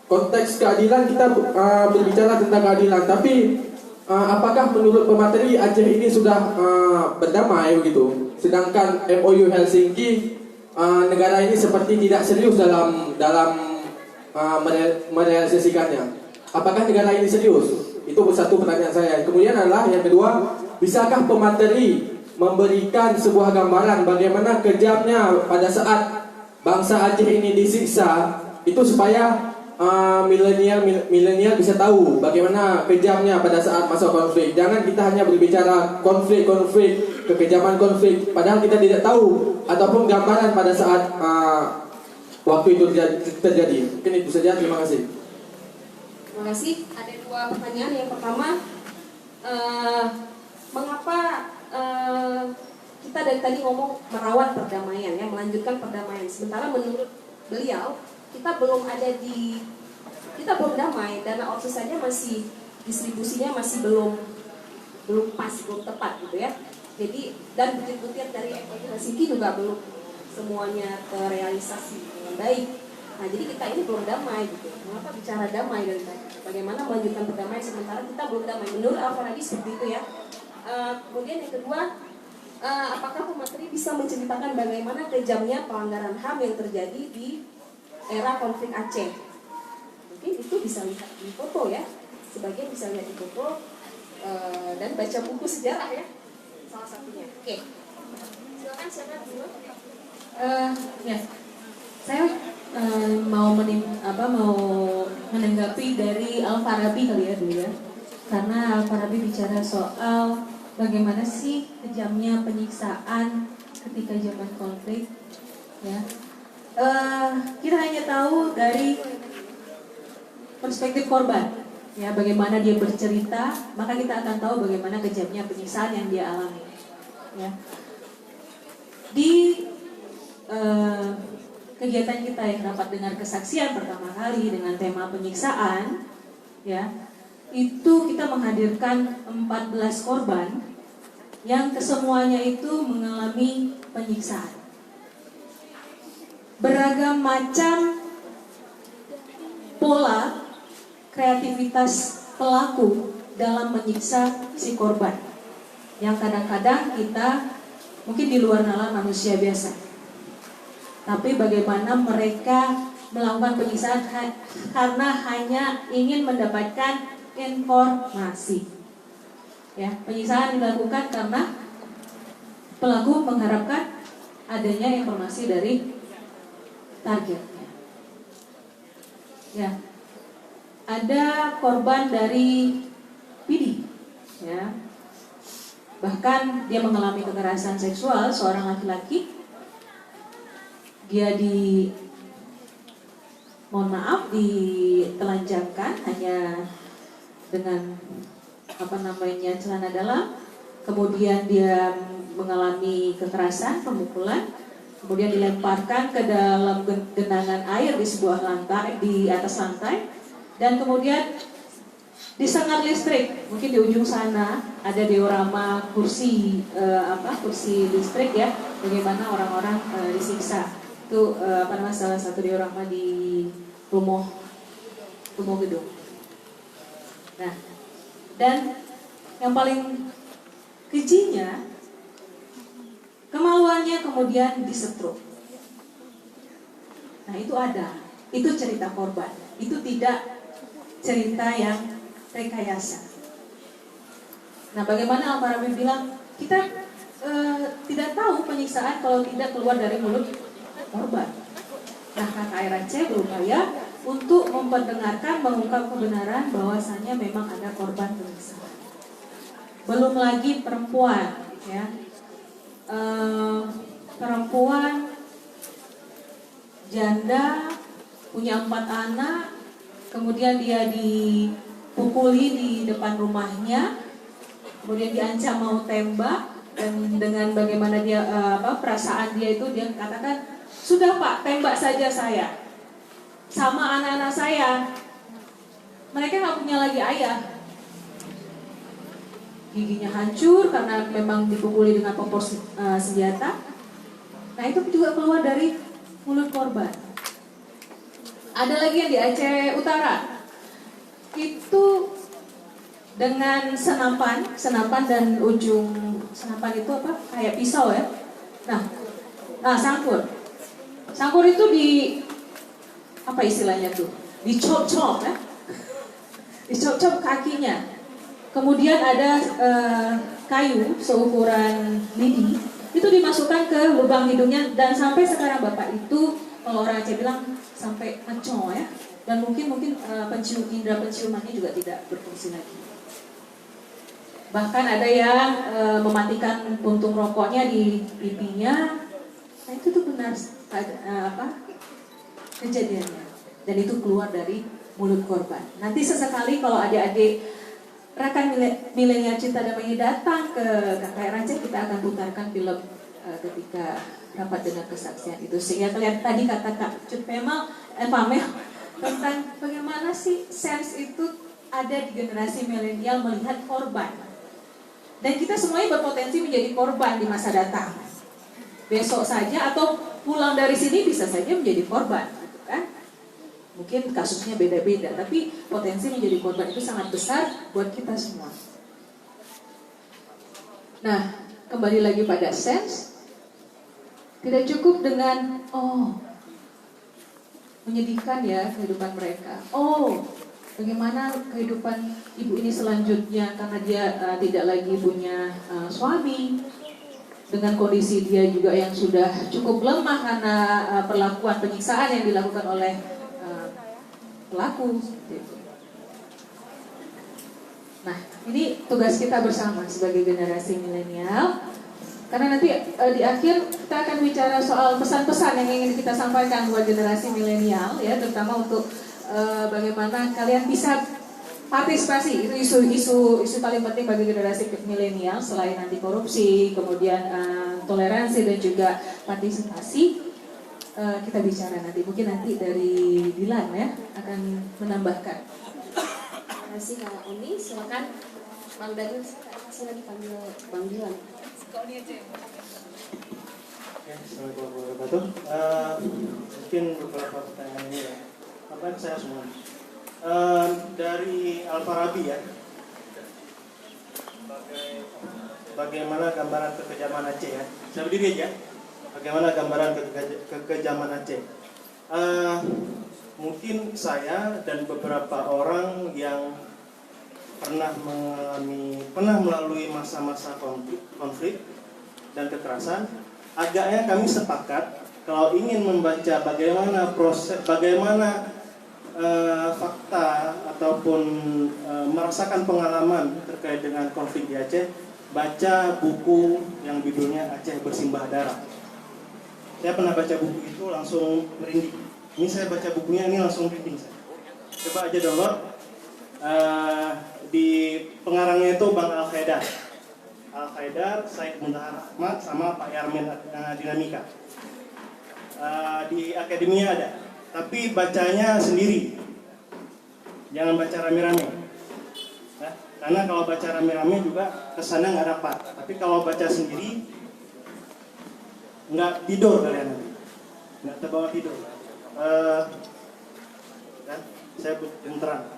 konteks keadilan kita berbicara tentang keadilan, tapi apakah menurut pemateri Aceh ini sudah berdamai begitu? Sedangkan MOU Helsinki negara ini seperti tidak serius dalam merealisasikannya. Apakah negara ini serius? Itu satu pertanyaan saya. Kemudian adalah yang kedua, bisakah pemateri memberikan sebuah gambaran bagaimana kejamnya pada saat bangsa Aceh ini disiksa, itu supaya milenial bisa tahu bagaimana kejamnya pada saat masa konflik. Jangan kita hanya berbicara konflik, kekejaman konflik, padahal kita tidak tahu ataupun gambaran pada saat waktu itu terjadi. Mungkin itu saja. Terima kasih. Terima kasih. Ada dua pertanyaan. Yang pertama, mengapa kita dari tadi ngomong merawat perdamaian, ya, melanjutkan perdamaian. Sementara menurut beliau kita belum damai, dana otsus saja masih distribusinya masih belum pas, belum tepat gitu ya. Jadi dan butir-butir dari FOI Helsinki juga belum semuanya terrealisasi dengan baik. Nah, jadi kita ini belum damai gitu. Mengapa bicara damai dari tadi? Bagaimana melanjutkan perdamaian sementara kita belum damai? Menurut Al-Farabi seperti itu ya. Kemudian yang kedua, apakah pemateri bisa menceritakan bagaimana kejamnya pelanggaran HAM yang terjadi di era konflik Aceh? Mungkin itu bisa lihat di foto ya, sebagian bisa lihat di foto dan baca buku sejarah ya, salah satunya. Oke, silakan siapa dulu? Ya, saya mau menanggapi dari Al-Farabi kali ya dulu ya, karena Al-Farabi bicara soal bagaimana sih kejamnya penyiksaan ketika zaman konflik ya. Kita hanya tahu dari perspektif korban ya, bagaimana dia bercerita, maka kita akan tahu bagaimana kejamnya penyiksaan yang dia alami ya. Di kegiatan kita yang dapat dengar kesaksian pertama kali dengan tema penyiksaan ya, itu kita menghadirkan 14 korban yang kesemuanya itu mengalami penyiksaan. Beragam macam pola kreativitas pelaku dalam menyiksa si korban, yang kadang-kadang kita mungkin di luar nalar manusia biasa, tapi bagaimana mereka melakukan penyiksaan karena hanya ingin mendapatkan informasi ya. Penyiksaan dilakukan karena pelaku mengharapkan adanya informasi dari targetnya ya. Ada korban dari PD ya, bahkan dia mengalami kekerasan seksual. Seorang laki-laki, dia ditelanjangkan hanya dengan celana dalam, kemudian dia mengalami kekerasan, pemukulan, kemudian dilemparkan ke dalam genangan air di sebuah lantai, di atas lantai, dan kemudian disengat listrik. Mungkin di ujung sana ada diorama kursi listrik ya, bagaimana orang-orang disiksa. Itu salah satu diorama di rumah gedung. Nah, dan yang paling kejinya, kemaluannya kemudian disetruk. Nah, itu cerita korban. Itu tidak cerita yang rekayasa. Nah, bagaimana Al-Farabi bilang, kita tidak tahu penyiksaan kalau tidak keluar dari mulut korban. Nah, KKR Aceh berupaya untuk memperdengarkan, mengungkap kebenaran bahwasannya memang ada korban penyiksaan. Belum lagi perempuan, ya, perempuan janda punya 4 anak, kemudian dia dipukuli di depan rumahnya, kemudian diancam mau tembak, dan dengan bagaimana dia perasaan dia itu, dia katakan, sudah Pak, tembak saja saya sama anak-anak saya, mereka nggak punya lagi ayah. Giginya hancur karena memang dipukuli dengan kompor senjata. Nah, itu juga keluar dari mulut korban. Ada lagi yang di Aceh Utara, itu dengan senapan dan ujung senapan itu kayak pisau ya. Nah, sangkur. Sangkur itu apa istilahnya tuh? Dicop-cop ya. Dicop-cop kakinya. Kemudian ada kayu seukuran lidi itu dimasukkan ke lubang hidungnya, dan sampai sekarang bapak itu kalau orang Aceh bilang sampai ngeco ya, dan mungkin indera penciumannya juga tidak berfungsi lagi. Bahkan ada yang mematikan puntung rokoknya di pipinya. Nah itu tuh benar kejadiannya, dan itu keluar dari mulut korban. Nanti sesekali kalau adik-adik rekan milenial Cinta Damai datang ke KKR Aceh, kita akan putarkan film ketika rapat dengan kesaksian itu, sehingga kalian tadi kata Kak Cut Pamel tentang bagaimana sih sense itu ada di generasi milenial melihat korban, dan kita semuanya berpotensi menjadi korban di masa datang. Besok saja atau pulang dari sini bisa saja menjadi korban, gitu kan? Mungkin kasusnya beda-beda, tapi potensi menjadi korban itu sangat besar buat kita semua. Nah, kembali lagi pada sense, tidak cukup dengan menyedihkan ya kehidupan mereka. Bagaimana kehidupan ibu ini selanjutnya karena dia tidak lagi punya suami, dengan kondisi dia juga yang sudah cukup lemah karena perlakuan penyiksaan yang dilakukan oleh pelaku. Nah, ini tugas kita bersama sebagai generasi milenial. Karena nanti di akhir kita akan bicara soal pesan-pesan yang ingin kita sampaikan buat generasi milenial, ya, terutama untuk bagaimana kalian bisa partisipasi. Itu isu paling penting bagi generasi milenial selain anti korupsi, kemudian toleransi dan juga partisipasi. Kita bicara nanti, mungkin nanti dari Dilan ya akan menambahkan. Terima kasih Kak Oni, silakan Bang Daniel, silakan dipanggil Bang Dilan. Assalamualaikum warahmatullahi wabarakatuh. Mungkin beberapa pertanyaan ini ya. Apa saya semua? Dari Al-Farabi ya. Bagaimana gambaran kekejaman Aceh ya? Saya berdiri aja. Bagaimana gambaran kekejaman Aceh? Mungkin saya dan beberapa orang yang pernah melalui masa-masa konflik dan kekerasan, agaknya kami sepakat kalau ingin membaca bagaimana fakta ataupun merasakan pengalaman terkait dengan konflik di Aceh, baca buku yang judulnya Aceh Bersimbah Darah. Saya pernah baca buku itu langsung merinding. Ini saya baca bukunya ini langsung merinding saya. Coba aja download. Di pengarangnya itu Bang Al-Haidar, Said Muntahar Ahmad sama Pak Yarmin Dinamika. Di akademia ada, tapi bacanya sendiri. Jangan baca rame-rame. Nah, karena kalau baca rame-rame juga kesannya nggak dapat. Tapi kalau baca sendiri nggak tidur kalian nanti, nggak terbawa tidur. Dan saya terang.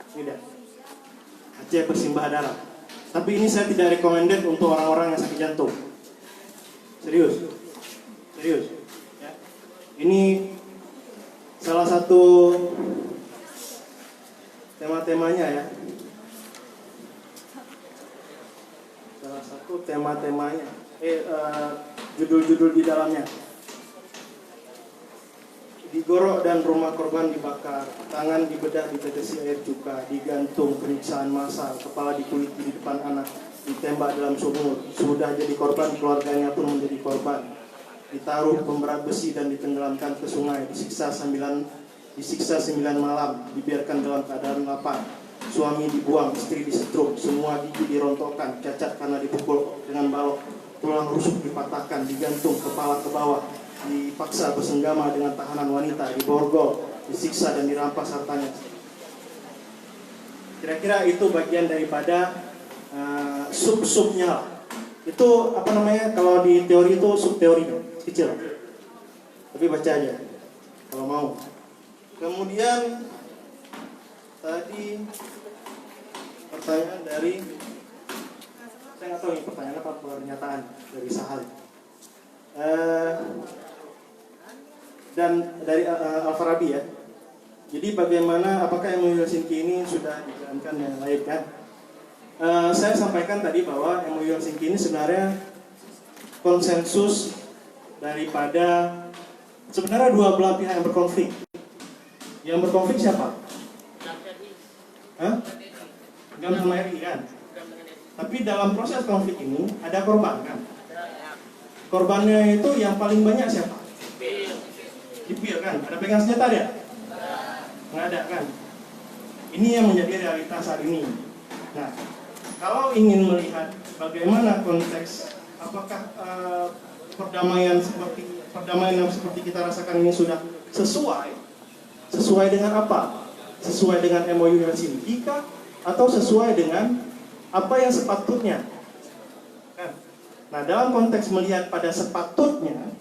Ini dah. Aceh Bersimbah Darah. Tapi ini saya tidak recommended untuk orang-orang yang sakit jantung. Serius. Ya. Ini salah satu tema-temanya ya. Salah satu tema-temanya. Judul-judul di dalamnya. Digorok dan rumah korban dibakar, tangan dibedah ditetesi air cuka, digantung, penyiksaan massal, kepala dikuliti di depan anak, ditembak dalam sumur, sudah jadi korban keluarganya pun menjadi korban, ditaruh pemberat besi dan ditenggelamkan ke sungai, disiksa 9 malam, dibiarkan dalam keadaan lapar, suami dibuang, istri disetruk, semua gigi dirontokkan, cacat karena dipukul dengan balok, tulang rusuk dipatahkan, digantung kepala ke bawah, dipaksa bersenggama dengan tahanan wanita, diborgol, disiksa dan dirampas hartanya. Kira-kira itu bagian daripada sub-subnya. Itu apa namanya, kalau di teori itu sub-teori kecil. Tapi baca aja kalau mau. Kemudian tadi pertanyaan dari Saya nggak tahu ini pertanyaan apa pernyataan dari Sahal. Dan dari Al-Farabi ya. Jadi bagaimana, apakah MOU Helsinki ini sudah dijalankan dengan baik kan? Saya sampaikan tadi bahwa MOU Helsinki ini sebenarnya konsensus daripada sebenarnya dua belah pihak yang berkonflik. Yang berkonflik siapa? GAM sama RI kan? Tapi dalam proses konflik ini ada korban kan? Korbannya itu yang paling banyak siapa? Sipil kan? Ada pegang senjata dia? Nggak ada kan? Ini yang menjadi realitas saat ini. Nah, kalau ingin melihat bagaimana konteks, apakah perdamaian yang seperti kita rasakan ini sudah sesuai dengan apa? Sesuai dengan MOU Helsinki kah? Atau sesuai dengan apa yang sepatutnya? Kan? Nah, dalam konteks melihat pada sepatutnya,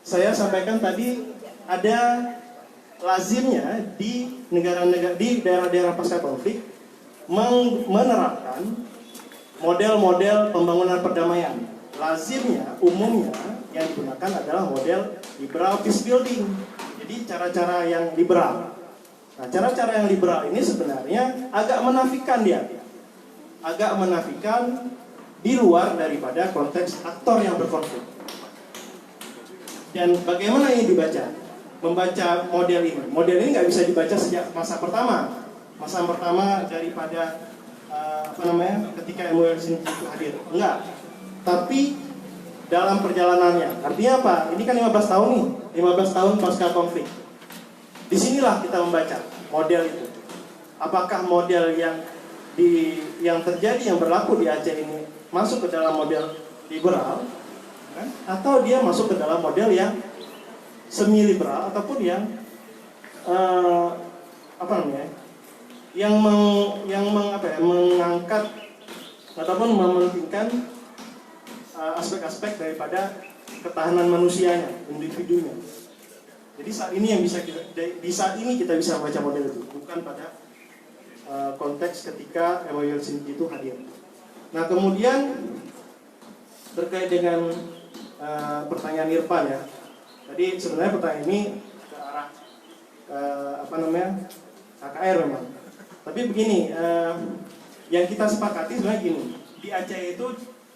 saya sampaikan tadi ada lazimnya di negara-negara, di daerah-daerah pasca konflik menerapkan model-model pembangunan perdamaian. Lazimnya, umumnya yang digunakan adalah model liberal peace building. Jadi cara-cara yang liberal. Nah, cara-cara yang liberal ini sebenarnya agak menafikan dia. Agak menafikan di luar daripada konteks aktor yang berkonflik. Dan bagaimana ini dibaca? Membaca model ini nggak bisa dibaca sejak masa pertama daripada ketika MOU Helsinki itu hadir, enggak. Tapi dalam perjalanannya, artinya apa? Ini kan 15 tahun nih, 15 tahun pasca konflik. Disinilah kita membaca model itu. Apakah model yang terjadi, yang berlaku di Aceh ini masuk ke dalam model liberal, kan? Atau dia masuk ke dalam model yang semi liberal ataupun yang mengangkat ataupun mementingkan aspek-aspek daripada ketahanan manusianya, individunya. Jadi saat ini kita bisa membaca model itu, bukan pada konteks ketika MOU Helsinki itu hadir. Nah, kemudian terkait dengan pertanyaan Irfan ya. Tadi sebenarnya pertanyaan ini ke arah KKR memang. Tapi begini, yang kita sepakati sebenarnya gini. Di Aceh itu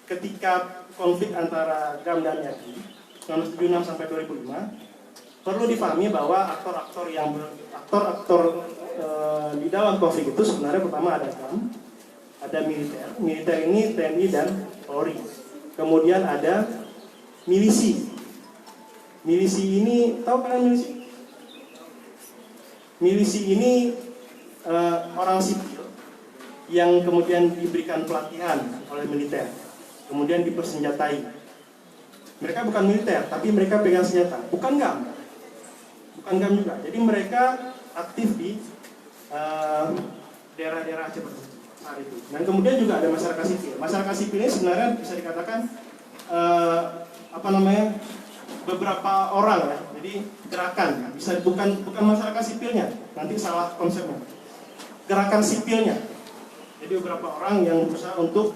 ketika konflik antara GAM dan RI 1976 sampai 2005, perlu difahami bahwa aktor-aktor di dalam konflik itu sebenarnya pertama ada GAM, ada militer ini TNI dan Polri. Kemudian ada milisi. Milisi ini, tahu kan milisi? Milisi ini orang sipil yang kemudian diberikan pelatihan oleh militer, kemudian dipersenjatai. Mereka bukan militer, tapi mereka pegang senjata. Bukan GAM juga. Jadi mereka aktif di daerah-daerah Aceh saat itu. Dan kemudian juga ada masyarakat sipil. Masyarakat sipil ini sebenarnya bisa dikatakan beberapa orang ya, jadi gerakan, bisa bukan masyarakat sipilnya, nanti salah konsepnya, gerakan sipilnya. Jadi beberapa orang yang berusaha untuk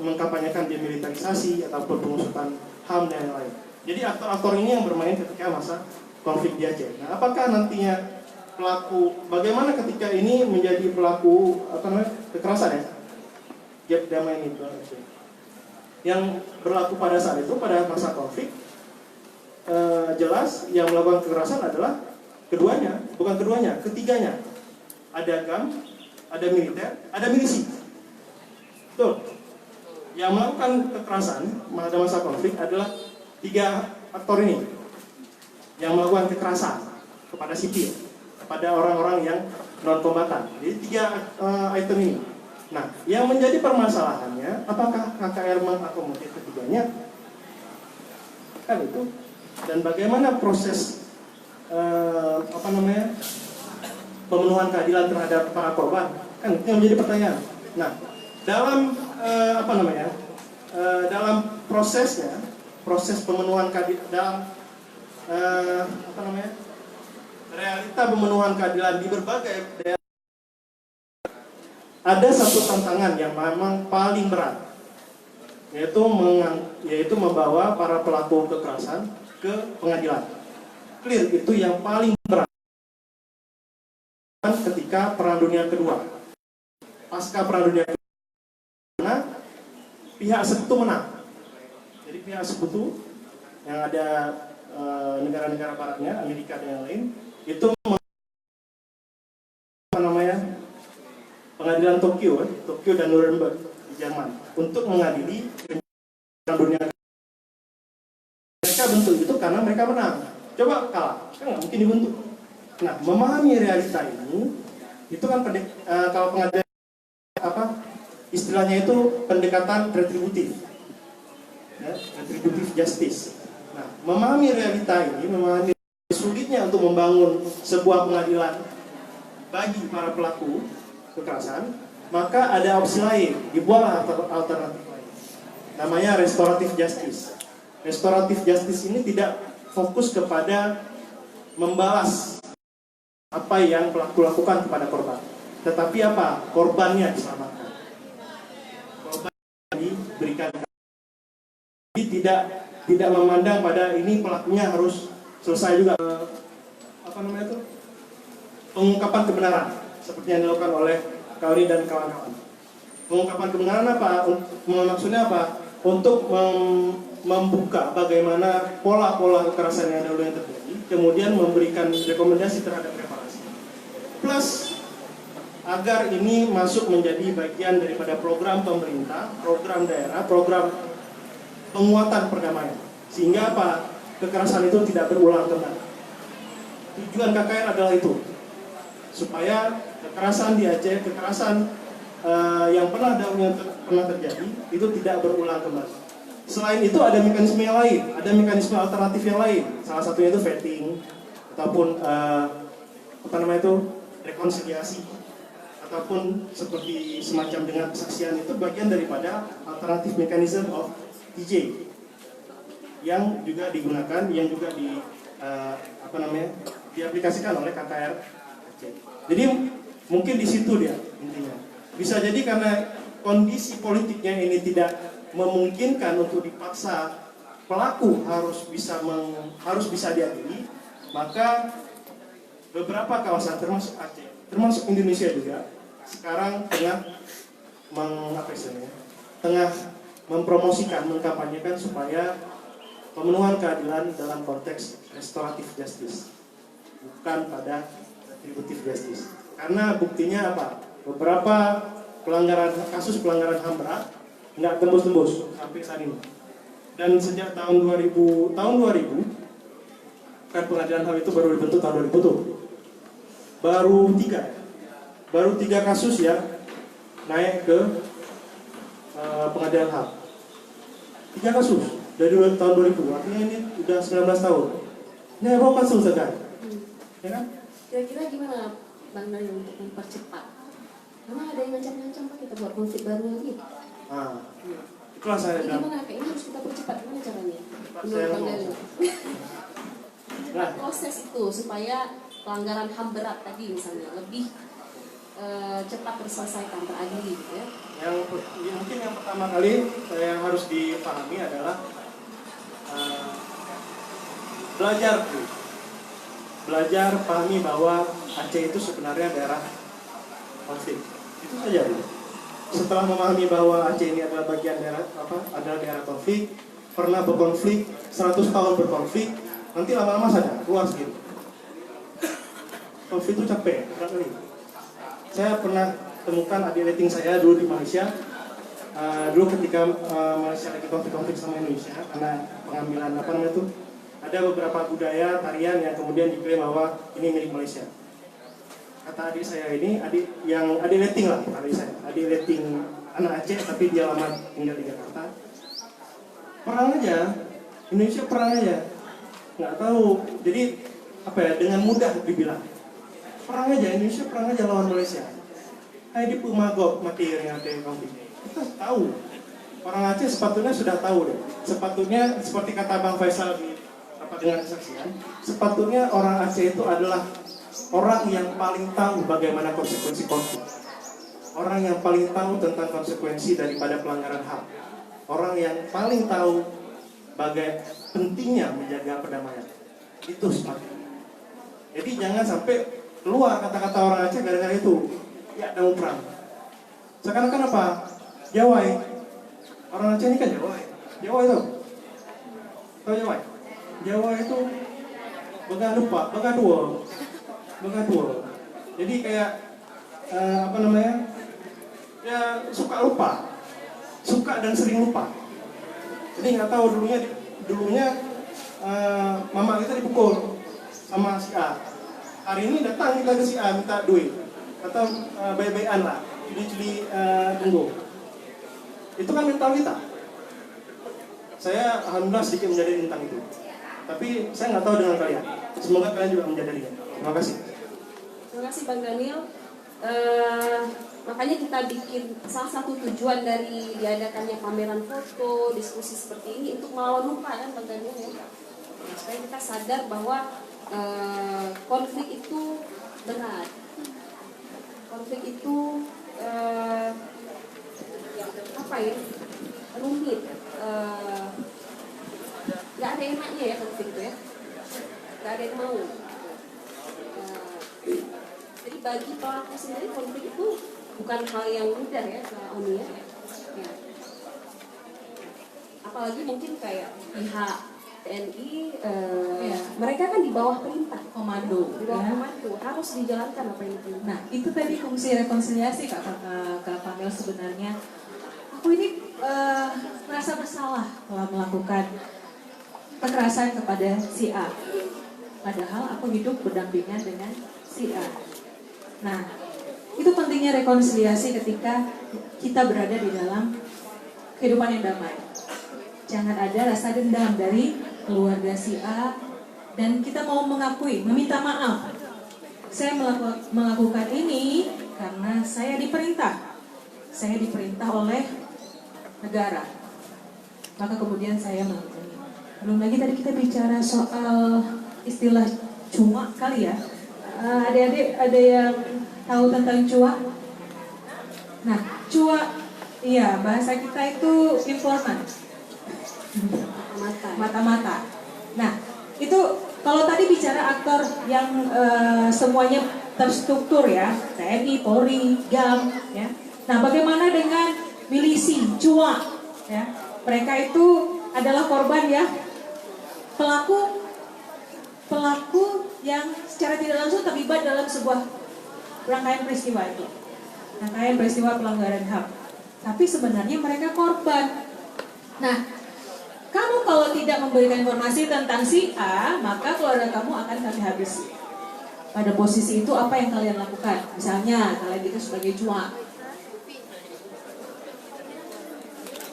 mengkampanyekan demilitarisasi ataupun pengusutan HAM dan lain-lain. Jadi aktor-aktor ini yang bermain ketika masa konflik di Aceh. Nah, apakah nantinya bagaimana ketika ini menjadi pelaku kekerasan ya, Gap damai ini yang berlaku pada saat itu, pada masa konflik, jelas yang melakukan kekerasan adalah ketiganya. Ada GAM, ada militer, ada milisi. Betul. Yang melakukan kekerasan pada masa konflik adalah 3 aktor ini yang melakukan kekerasan kepada sipil, kepada orang-orang yang non-kombatan. Jadi 3 item ini. Nah, yang menjadi permasalahannya, apakah KKR mengakomodir ketiganya? Kan itu. Dan bagaimana proses pemenuhan keadilan terhadap para korban? Kan itu yang menjadi pertanyaan. Nah, dalam dalam prosesnya, proses pemenuhan keadilan dalam realita pemenuhan keadilan di berbagai daerah, ada satu tantangan yang memang paling berat, yaitu membawa para pelaku kekerasan ke pengadilan. Clear, itu yang paling berat. Ketika Perang Dunia Kedua, pasca Perang Dunia Kedua, pihak sekutu menang. Jadi pihak sekutu yang ada negara-negara baratnya, Amerika dan yang lain, itu pengadilan Tokyo dan Nuremberg di Jerman untuk mengadili Perang Dunia Kedua. Mereka bentuk itu karena mereka menang. Coba kalah, kan nggak mungkin dibentuk. Nah, memahami realita ini, itu kan kalau pengadilan istilahnya itu pendekatan retributif, ya, retributive justice. Nah, memahami realita ini, memahami sulitnya untuk membangun sebuah pengadilan bagi para pelaku kekerasan, maka ada opsi lain, dibuatlah alternatif lain. Namanya restoratif justice. Restoratif justice ini tidak fokus kepada membalas apa yang pelaku lakukan kepada korban, tetapi apa? Korbannya diselamatkan. Korban diberikan. Jadi tidak memandang pada ini pelakunya harus selesai juga. Pengungkapan kebenaran seperti yang dilakukan oleh Kauri dan kawan-kawan. Pengungkapan kebenaran apa? Maksudnya apa? Untuk membuka bagaimana pola-pola kekerasan yang dahulu yang terjadi, kemudian memberikan rekomendasi terhadap reparasi. Plus agar ini masuk menjadi bagian daripada program pemerintah, program daerah, program penguatan perdamaian. Sehingga apa? Kekerasan itu tidak berulang kembali. Tujuan KKR adalah itu. Supaya kekerasan di Aceh, kekerasan yang pernah terjadi itu tidak berulang kembali. Selain itu ada mekanisme yang lain, ada mekanisme alternatif yang lain. Salah satunya itu vetting ataupun rekonsiliasi ataupun seperti semacam dengan kesaksian, itu bagian daripada alternatif mechanism of TJ yang juga digunakan, yang juga diaplikasikan oleh KKR. Jadi mungkin di situ dia intinya. Bisa jadi karena kondisi politiknya ini tidak memungkinkan untuk dipaksa pelaku harus bisa diadili, maka beberapa kawasan termasuk Aceh, termasuk Indonesia juga sekarang tengah mempromosikan, mengkampanyekan supaya pemenuhan keadilan dalam konteks restoratif justice, bukan pada retributive justice. Karena buktinya apa? Beberapa kasus pelanggaran HAM berat nggak tembus-tembus sampai saat ini. Dan sejak tahun 2000 kan pengadilan HAM itu baru dibentuk tahun 2000 tuh. Baru tiga kasus ya naik ke pengadilan HAM. 3 kasus dari tahun 2000, artinya ini udah 19 tahun. Ini emang kasus kan? Ya kan? Kira-kira gimana Bang Dani untuk mempercepat? Karena ada yang ngancam-ngancam Pak, kita buat konflik baru lagi. Itulah saya bilang. Gimana? Kayaknya harus kita percepat, gimana caranya? Menurut Bang Dani. Proses itu supaya pelanggaran HAM berat tadi misalnya lebih cepat terselesaikan, teradili gitu ya. Mungkin yang pertama kali yang harus dipahami adalah belajar pahami bahwa Aceh itu sebenarnya daerah konflik. Itu saja. Setelah memahami bahwa Aceh ini adalah bagian adalah daerah konflik, pernah berkonflik, 100 tahun berkonflik, nanti lama-lama saja keluar sendiri. Konflik itu capek, berat kali. Saya pernah temukan adik rating saya dulu di Malaysia. Dulu ketika Malaysia lagi konflik sama Indonesia karena pengambilan ada beberapa budaya tarian yang kemudian diklaim bahwa ini milik Malaysia. Kata adik saya ini, adik rating lah, adik rating anak Aceh tapi dia lama tinggal di Jakarta. Perang aja, Indonesia perang aja, nggak tahu. Jadi dengan mudah dibilang perang aja, Indonesia perang aja lawan Malaysia. Di Pumagok mati yang ada konflik. Kita tahu, orang Aceh sepatutnya sudah tahu deh. Sepatutnya seperti kata Bang Faisal di dengan kesaksian, sepatutnya orang Aceh itu adalah orang yang paling tahu bagaimana konsekuensi konflik. orang yang paling tahu tentang konsekuensi daripada pelanggaran HAM. Orang yang paling tahu bagai pentingnya menjaga perdamaian. Itu semangat. Jadi jangan sampai keluar kata-kata orang Aceh gara-gara itu. Ya, ada perang. Sekarang kan apa? Jawai. Orang Aceh ini kan Jawai. Jawa itu. Tahu Jawai? Jawa itu bega lupa, bega dua. Jadi kayak apa namanya? Ya suka lupa. Suka dan sering lupa. Jadi nggak tahu dulunya mama kita dipukul sama si A. Hari ini datang kita ke si A minta duit atau bayi-bayian lah, cili-cili tunggu. Itu kan mental kita. Saya alhamdulillah sedikit menyadari tentang itu. Tapi saya nggak tahu dengan kalian. Semoga kalian juga menyadarinya. Terima kasih. Terima kasih Bang Daniel. Makanya kita bikin salah satu tujuan dari diadakannya pameran foto, diskusi seperti ini untuk melawan lupa kan Bang Daniel ya. Supaya kita sadar bahwa konflik itu berat. Konflik itu apa ya? Rumit. Gak ada enaknya ya konflik itu ya. Gak ada yang mau. Jadi bagi pelaku sendiri konflik itu bukan hal yang mudah ya Kak Oni ya. Apalagi mungkin kayak pihak TNI, mereka kan di bawah perintah Komando. di bawah komando harus dijalankan apa yang diperintah. Nah, itu tadi fungsi rekonsiliasi Kak Pamel sebenarnya. Aku ini merasa bersalah telah melakukan kekerasan kepada si A. Padahal aku hidup berdampingan dengan si A. Nah, itu pentingnya rekonsiliasi ketika kita berada di dalam kehidupan yang damai. Jangan ada rasa dendam dari keluarga si A dan kita mau mengakui, meminta maaf. Saya melakukan ini karena saya diperintah. Saya diperintah oleh negara. Maka kemudian saya melakukan ini. Belum lagi tadi kita bicara soal istilah cuma kali ya. Adik-adik ada yang tahu tentang cua? Nah, cua, iya bahasa kita itu informan. Mata-mata. Nah, itu kalau tadi bicara aktor yang semuanya terstruktur ya, TNI, Polri, GAM, ya. Nah, bagaimana dengan milisi, cua, ya? Mereka itu adalah korban ya, pelaku yang secara tidak langsung terlibat dalam sebuah rangkaian peristiwa itu, rangkaian peristiwa pelanggaran HAM. Tapi sebenarnya mereka korban. Nah, kamu kalau tidak memberikan informasi tentang si A, maka keluarga kamu akan kami habisi. Pada posisi itu apa yang kalian lakukan? Misalnya kalian itu sebagai cua,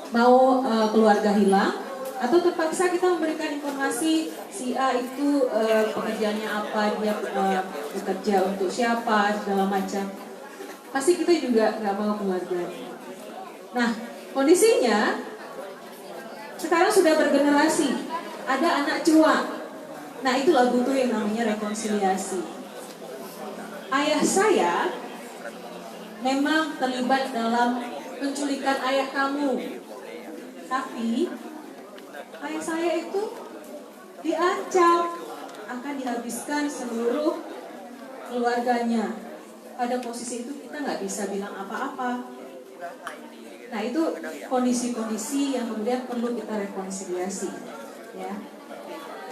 mau keluarga hilang, atau terpaksa kita memberikan informasi si A itu pekerjaannya apa, dia bekerja untuk siapa, segala macam. Pasti kita juga nggak mau keluarga. Nah, kondisinya sekarang sudah bergenerasi, ada anak cua. Nah, itulah butuh yang namanya rekonsiliasi. Ayah saya memang terlibat dalam penculikan ayah kamu, tapi ayah saya itu diancam akan dihabiskan seluruh keluarganya. Pada posisi itu kita nggak bisa bilang apa-apa. Nah, itu kondisi-kondisi yang kemudian perlu kita rekonsiliasi, ya.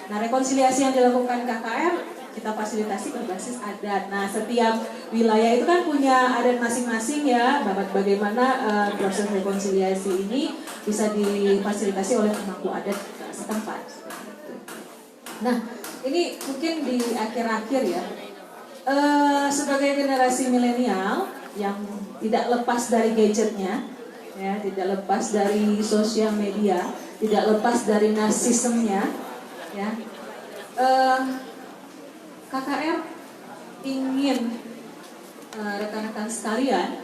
Nah, rekonsiliasi yang dilakukan KKR kita fasilitasi berbasis adat. Nah, setiap wilayah itu kan punya adat masing-masing ya. Bagaimana proses rekonsiliasi ini bisa difasilitasi oleh pemangku adat setempat. Nah, ini mungkin di akhir-akhir ya. Sebagai generasi milenial yang tidak lepas dari gadgetnya, ya, tidak lepas dari sosial media, tidak lepas dari narsismenya, ya. KKR ingin rekan-rekan sekalian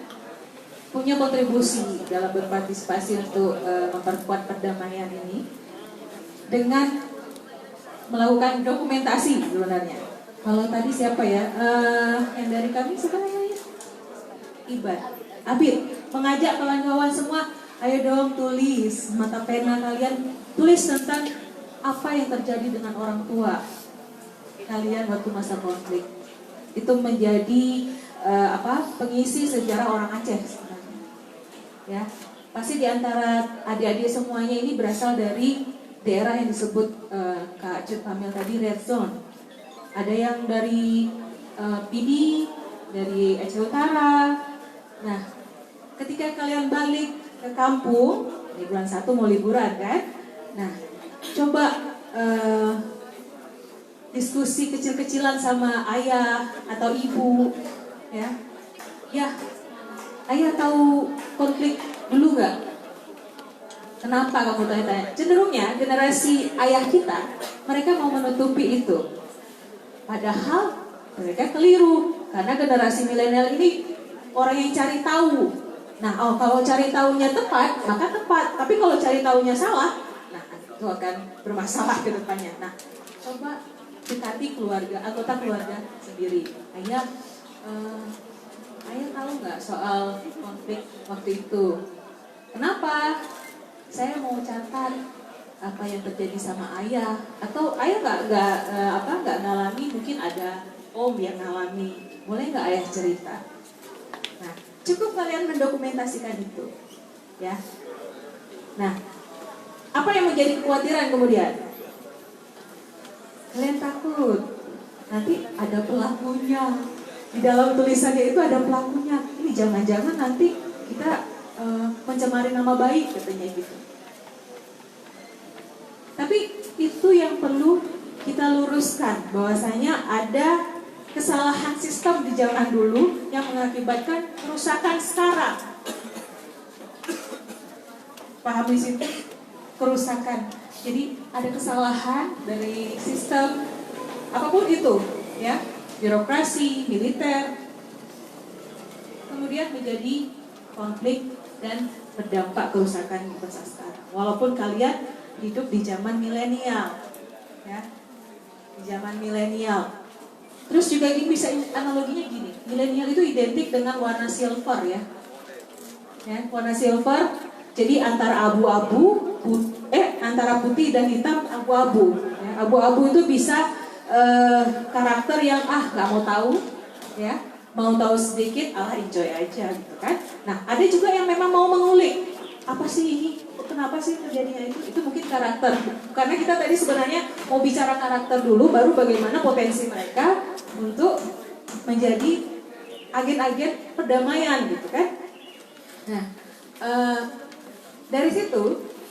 punya kontribusi dalam berpartisipasi untuk memperkuat perdamaian ini dengan melakukan dokumentasi sebenarnya. Kalau tadi siapa ya? Yang dari kami sebenarnya Iban. Abid, mengajak kawan-kawan semua, ayo dong tulis mata pena kalian, tulis tentang apa yang terjadi dengan orang tua kalian waktu masa konflik. Itu menjadi pengisi sejarah orang Aceh sebenarnya. Ya, pasti di antara adik-adik semuanya ini berasal dari daerah yang disebut Kak Cut Pamil tadi red zone. Ada yang dari PD, dari Aceh Utara. Nah, ketika kalian balik ke kampung, di bulan 1 mau liburan kan? Nah, coba diskusi kecil-kecilan sama ayah atau ibu, ya. Ya, ayah tahu konflik dulu nggak? Kenapa kamu tanya-tanya? Cenderungnya generasi ayah kita, mereka mau menutupi itu. Padahal mereka keliru, karena generasi milenial ini orang yang cari tahu. Nah, kalau cari tahunya tepat, maka tepat. Tapi kalau cari tahunya salah, nah itu akan bermasalah ke depannya. Nah, coba dekati keluarga, anggota keluarga sendiri. Ayah tahu nggak soal konflik waktu itu? Kenapa? Saya mau catat apa yang terjadi sama ayah. Atau ayah nggak ngalami? Mungkin ada om yang ngalami. Boleh nggak ayah cerita? Nah, cukup kalian mendokumentasikan itu, ya. Nah, apa yang menjadi kekhawatiran kemudian? Kalian takut nanti ada pelakunya. Di dalam tulisannya itu ada pelakunya. Ini jangan-jangan nanti kita mencemari nama baik, katanya gitu. Tapi itu yang perlu kita luruskan, bahwasanya ada kesalahan sistem di zaman dulu yang mengakibatkan kerusakan sekarang. Paham di situ? Kerusakan. Jadi ada kesalahan dari sistem apapun itu, ya, birokrasi, militer, kemudian menjadi konflik dan berdampak kerusakan di masa sekarang. Walaupun kalian hidup di zaman milenial, ya, di zaman milenial. Terus juga ini bisa analoginya gini, milenial itu identik dengan warna silver, ya, warna silver. Jadi antara abu-abu, antara putih dan hitam abu-abu. Ya, abu-abu itu bisa karakter yang nggak mau tahu, ya, mau tahu sedikit, enjoy aja gitu kan. Nah, ada juga yang memang mau mengulik, apa sih ini, kenapa sih terjadinya itu mungkin karakter. Karena kita tadi sebenarnya mau bicara karakter dulu, baru bagaimana potensi mereka untuk menjadi agen-agen perdamaian gitu kan. Nah, dari situ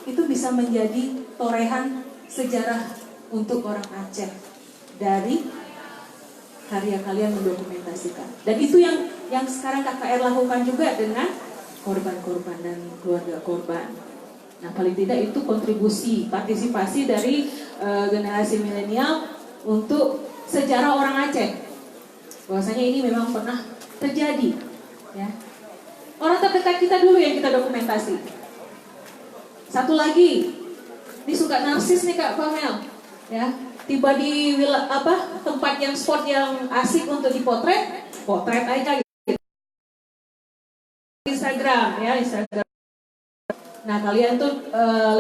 itu bisa menjadi torehan sejarah untuk orang Aceh dari karya kalian mendokumentasikan. Dan itu yang sekarang KKR lakukan juga dengan korban-korban dan keluarga korban. Nah, paling tidak itu kontribusi, partisipasi dari generasi milenial untuk sejarah orang Aceh. Bahwasanya ini memang pernah terjadi, ya. Orang terdekat kita dulu yang kita dokumentasi. Satu lagi, ini suka narsis nih Kak Pamel, ya. Tiba di tempat yang spot yang asik untuk dipotret, potret aja gitu. Instagram, ya, Instagram. Nah, kalian tuh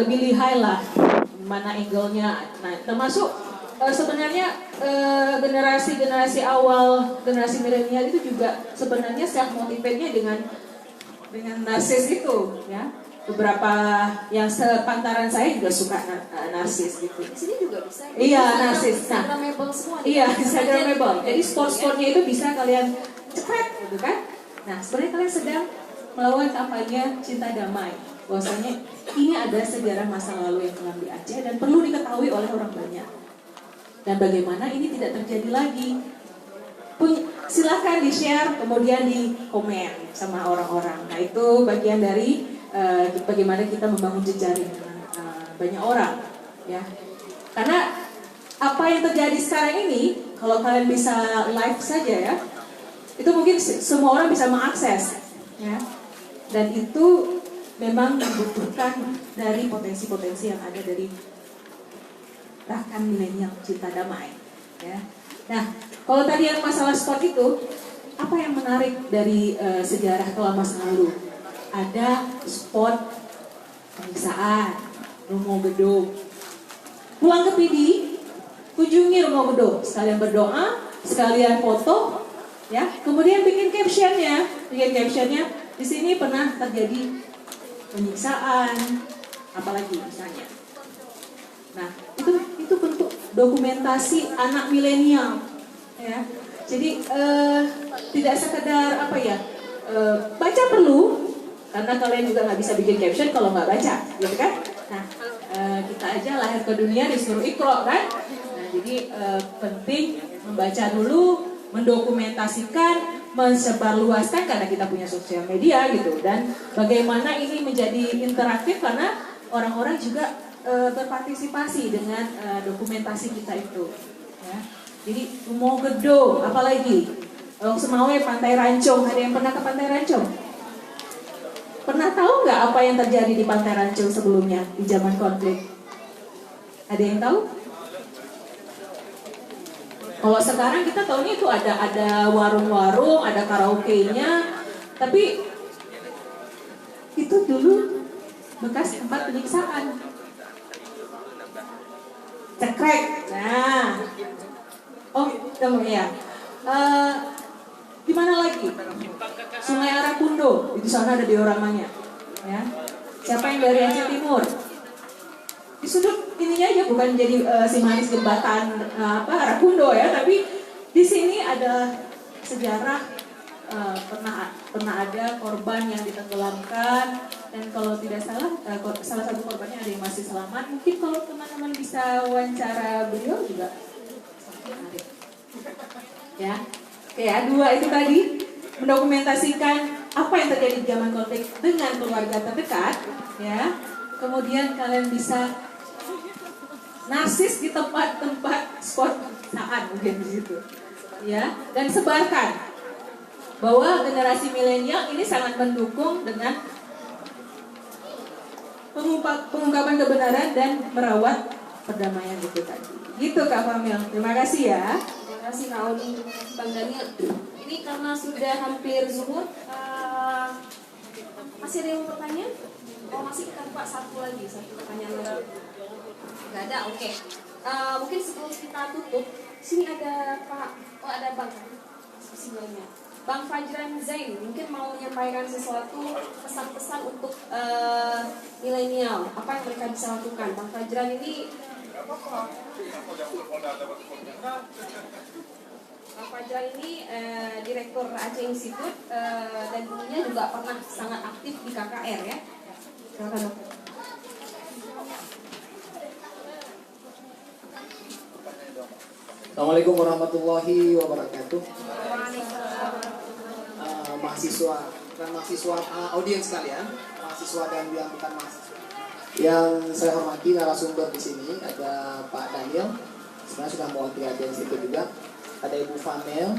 lebih lihai lah mana angle-nya. Nah, termasuk sebenarnya generasi awal, generasi milenial itu juga sebenarnya self motivate-nya dengan narsis itu, ya. Beberapa yang sepantaran saya juga suka narsis gitu. Di sini juga bisa. Iya, narsis. Nah, Instagramable semua. iya, Instagramable. Jadi spot-spotnya itu bisa kalian cepet gitu kan. Nah, sebenarnya kalian sedang melakukan kampanye cinta damai. Bahwasanya ini ada sejarah masa lalu yang kelam di Aceh dan perlu diketahui oleh orang banyak. Dan bagaimana ini tidak terjadi lagi. Silakan di-share, kemudian di komen sama orang-orang. Nah, itu bagian dari bagaimana kita membangun jejaring dengan banyak orang, ya. Karena apa yang terjadi sekarang ini, kalau kalian bisa live saja, ya, itu mungkin semua orang bisa mengakses, ya. Dan itu memang membutuhkan dari potensi-potensi yang ada dari rakan milenial cinta damai, ya. Nah, kalau tadi yang masalah sport itu, apa yang menarik dari sejarah kelam masa lalu? Ada spot penyiksaan, rumah gedung. Pulang ke PD, kunjungi rumah gedung, sekalian berdoa, sekalian foto, ya. Kemudian bikin captionnya, di sini pernah terjadi penyiksaan, apalagi misalnya. Nah, itu bentuk dokumentasi anak milenial, ya. Jadi tidak sekedar apa ya, baca perlu, karena kalian juga nggak bisa bikin caption kalau nggak baca, gitu kan? Nah, kita aja lahir ke dunia disuruh Iqra, kan? Nah, jadi penting membaca dulu, mendokumentasikan, mensebarluaskan karena kita punya sosial media gitu, dan bagaimana ini menjadi interaktif karena orang-orang juga berpartisipasi dengan dokumentasi kita itu, ya. Jadi mau gedung, apalagi Semawe, Pantai Rancong, ada yang pernah ke Pantai Rancong? Pernah tahu nggak apa yang terjadi di Pantai Rancong sebelumnya di zaman konflik? Ada yang tahu? Kalau sekarang kita tahunya itu ada warung-warung, ada karaoke-nya, tapi itu dulu bekas tempat penyiksaan. Cekrek. Nah, oh, kamu ya. Di mana lagi? Sungai Arakundo, di sana ada dioramanya. Ya. Siapa yang dari Aceh Timur? Di sudut ininya aja, bukan jadi si manis jembatan Arakundo ya, tapi di sini ada sejarah pernah ada korban yang ditenggelamkan, dan kalau tidak salah salah satu korbannya ada yang masih selamat. Mungkin kalau teman-teman bisa wawancara beliau juga menarik. Ya, oke ya, 2 itu tadi mendokumentasikan apa yang terjadi di zaman konflik dengan keluarga terdekat, ya. Kemudian kalian bisa narsis di tempat-tempat spot saat mungkin di situ, ya, dan sebarkan bahwa generasi milenial ini sangat mendukung dengan pengungkapan kebenaran dan merawat perdamaian itu tadi. Gitu Kak Famil. Terima kasih ya. Terima kasih Kak Oli, Bang Daniel. Ini karena sudah hampir zuhur, masih ada yang mau bertanya? Oh masih kan Pak, satu pertanyaan lagi. Gak ada, oke. Mungkin sebelum kita tutup, sini ada Pak, oh ada Bang sebelumnya. Bang Fajran Zain mungkin mau menyampaikan sesuatu pesan-pesan untuk milenial, apa yang mereka bisa lakukan. Bang Fajran ini Direktur Aceh Institute dan dulunya juga pernah sangat aktif di KKR ya. Silakan Dok. Assalamualaikum warahmatullahi wabarakatuh. Mahasiswa audiens sekalian, mahasiswa dan yang bukan mahasiswa. Yang saya hormati narasumber di sini ada Pak Daniel, sebenarnya sudah mewakili Aceh Institute juga. Ada Ibu Famel yang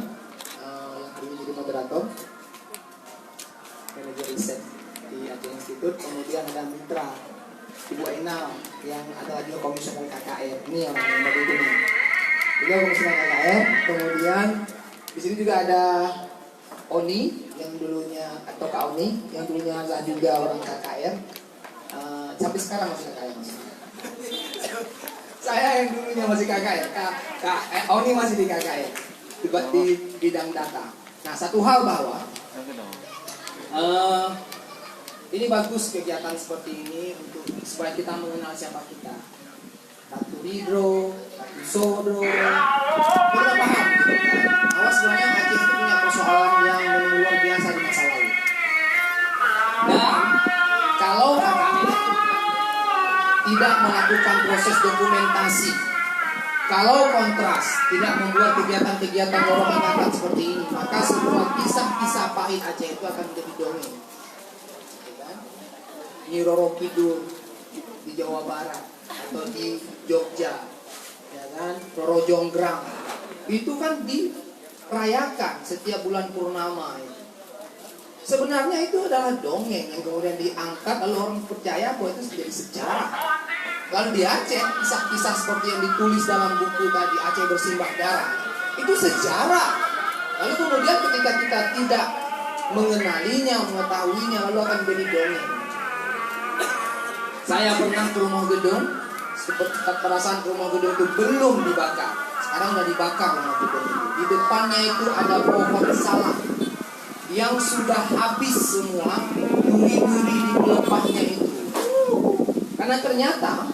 hari ini jadi moderator, manajer riset di Aceh Institute. Kemudian ada Mitra Ibu Ainal yang adalah juga komisioner KKR. Ini yang nomor itu nih. Beliau komisioner KKR. Kemudian di sini juga ada Oni yang dulunya, atau Kak Oni yang dulunya adalah juga orang KKR, sampai sekarang masih KKR masih. Saya yang dulunya masih KKR, Oni masih di KKR di bidang data. Nah, satu hal bahwa ini bagus kegiatan seperti ini untuk supaya kita mengenal siapa kita. Ratu Hidro, Ratu Sodro, kita paham gitu kan. Bahwa sebenarnya Aceh itu punya persoalan yang luar biasa di masa lalu. Dan kalau KKR tidak melakukan proses dokumentasi, kalau Kontras tidak membuat kegiatan-kegiatan dorongan nyata seperti ini, maka semua kisah-kisah pahit Aceh itu akan menjadi dongeng. Nyi Roro Kidul di Jawa Barat atau di Jogja, ya kan, Roro Jonggrang itu kan dirayakan setiap bulan purnama. Sebenarnya itu adalah dongeng yang kemudian diangkat lalu orang percaya bahwa itu menjadi sejarah. Lalu di Aceh kisah-kisah seperti yang ditulis dalam buku tadi Aceh Bersimbah Darah itu sejarah. Lalu kemudian ketika kita tidak mengenalinya, mengetahuinya, lalu akan menjadi dongeng. Saya pernah ke rumah gedung, seperti perasaan rumah gedung itu belum dibakar. Sekarang udah dibakar rumah gedung itu. Di depannya itu ada pohon salak yang sudah habis semua duri-duri di pelepahnya itu. Karena ternyata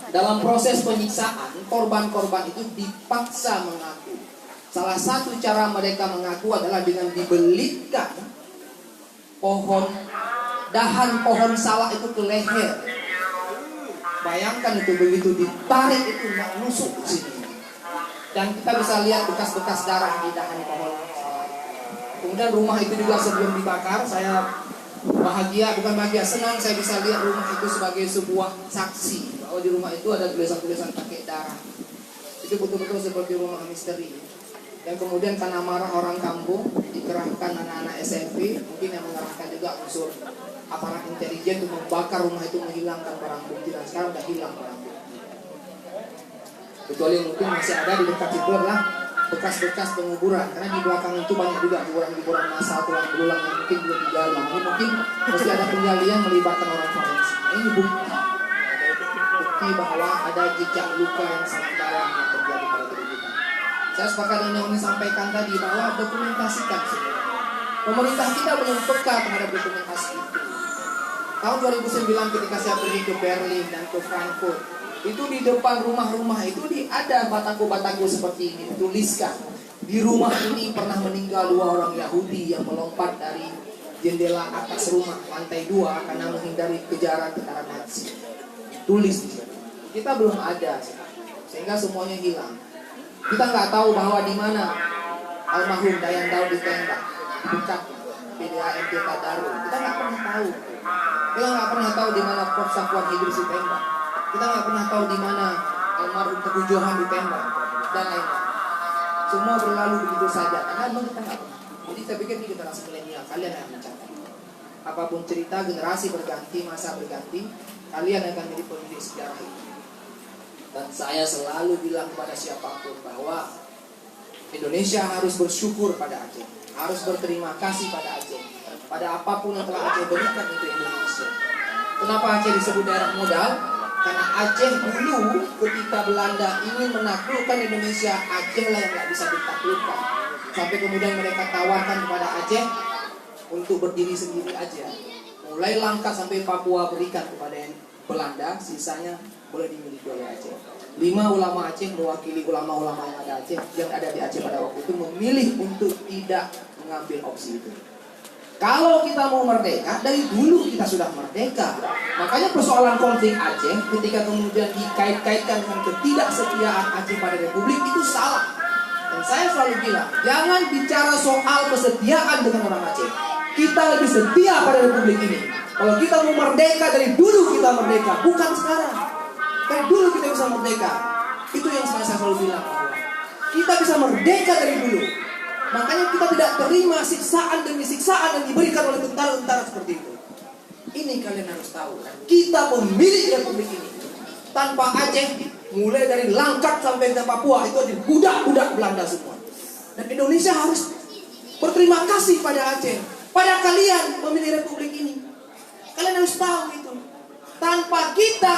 dalam proses penyiksaan, korban-korban itu dipaksa mengaku. Salah satu cara mereka mengaku adalah dengan dibelikan dahan pohon salak itu ke leher. Bayangkan itu, begitu ditarik itu nusuk ke sini. Dan kita bisa lihat bekas-bekas darah di dahan pohon salak. Kemudian rumah itu juga sebelum dibakar, saya bukan bahagia, senang saya bisa lihat rumah itu sebagai sebuah saksi bahwa di rumah itu ada tulisan-tulisan pakai darah. Itu betul-betul seperti rumah misteri. Dan kemudian karena marah orang kampung, dikerahkan anak-anak SMP, mungkin yang mengerahkan juga unsur aparat intelijen untuk membakar rumah itu, menghilangkan barang bukti, dan sekarang udah hilang barang bukti. Kecuali mungkin masih ada di dekat itu adalah bekas-bekas penguburan, karena di belakang itu banyak juga kuburan-kuburan massal, tulang belulang yang mungkin belum digali. Ini mungkin mesti ada penggalian melibatkan orang forensik. Ini bukti bahwa ada jejak luka yang sangat dalam yang terjadi pada diri kita. Saya sepakat dengan yang disampaikan tadi bahwa dokumentasikan semua. Pemerintah kita belum peka terhadap dokumentasi itu. Tahun 2009 ketika saya pergi ke Berlin dan ke Frankfurt, itu di depan rumah-rumah itu ada bataku-bataku seperti ini, dituliskan di rumah ini pernah meninggal 2 orang Yahudi yang melompat dari jendela atas rumah lantai 2 karena menghindari kejaran tentara Nazi. Tulis, kita belum ada, sehingga semuanya hilang. Kita nggak tahu bahwa di mana almarhum Dayan Daud ditembak, dekat PDAM Tadarus. Kita nggak pernah tahu. Kita nggak pernah tahu di mana Prof. Safwan Idris ditembak. Kita nggak pernah tahu di mana almarhum Teguh Johan ditembak dan lain-lain. Semua berlalu begitu saja karena memang kita nggak pernah. Jadi saya pikir ini generasi milenial, kalian yang mencatat. Apapun cerita, generasi berganti, masa berganti, kalian akan menjadi pemilik sejarah itu. Dan saya selalu bilang kepada siapapun bahwa Indonesia harus bersyukur pada Aceh, harus berterima kasih pada Aceh, pada apapun yang telah Aceh berikan untuk Indonesia. Kenapa Aceh disebut daerah modal? Karena Aceh dulu ketika Belanda ingin menaklukkan Indonesia, Aceh lah yang nggak bisa ditaklukkan. Sampai kemudian mereka tawarkan kepada Aceh untuk berdiri sendiri aja. Mulai langkah sampai Papua berikan kepada Belanda, sisanya boleh dimiliki oleh Aceh. 5 ulama Aceh mewakili ulama-ulama yang ada di Aceh pada waktu itu memilih untuk tidak mengambil opsi itu. Kalau kita mau merdeka, dari dulu kita sudah merdeka. Makanya persoalan konflik Aceh ketika kemudian dikait-kaitkan dengan ketidaksetiaan Aceh pada Republik itu salah. Dan saya selalu bilang, jangan bicara soal kesetiaan dengan orang Aceh. Kita lebih setia pada Republik ini. Kalau kita mau merdeka, dari dulu kita merdeka, bukan sekarang. Dari dulu kita bisa merdeka. Itu yang saya selalu bilang. Kita bisa merdeka dari dulu. Makanya kita tidak terima siksaan demi siksaan yang diberikan oleh tentara-tentara seperti itu. Ini kalian harus tahu. Kita pemilik Republik ini. Tanpa Aceh, mulai dari Langkat sampai ke Papua, itu ada budak-budak Belanda semua. Dan Indonesia harus berterima kasih pada Aceh, pada kalian pemilik Republik ini. Kalian harus tahu itu. Tanpa kita,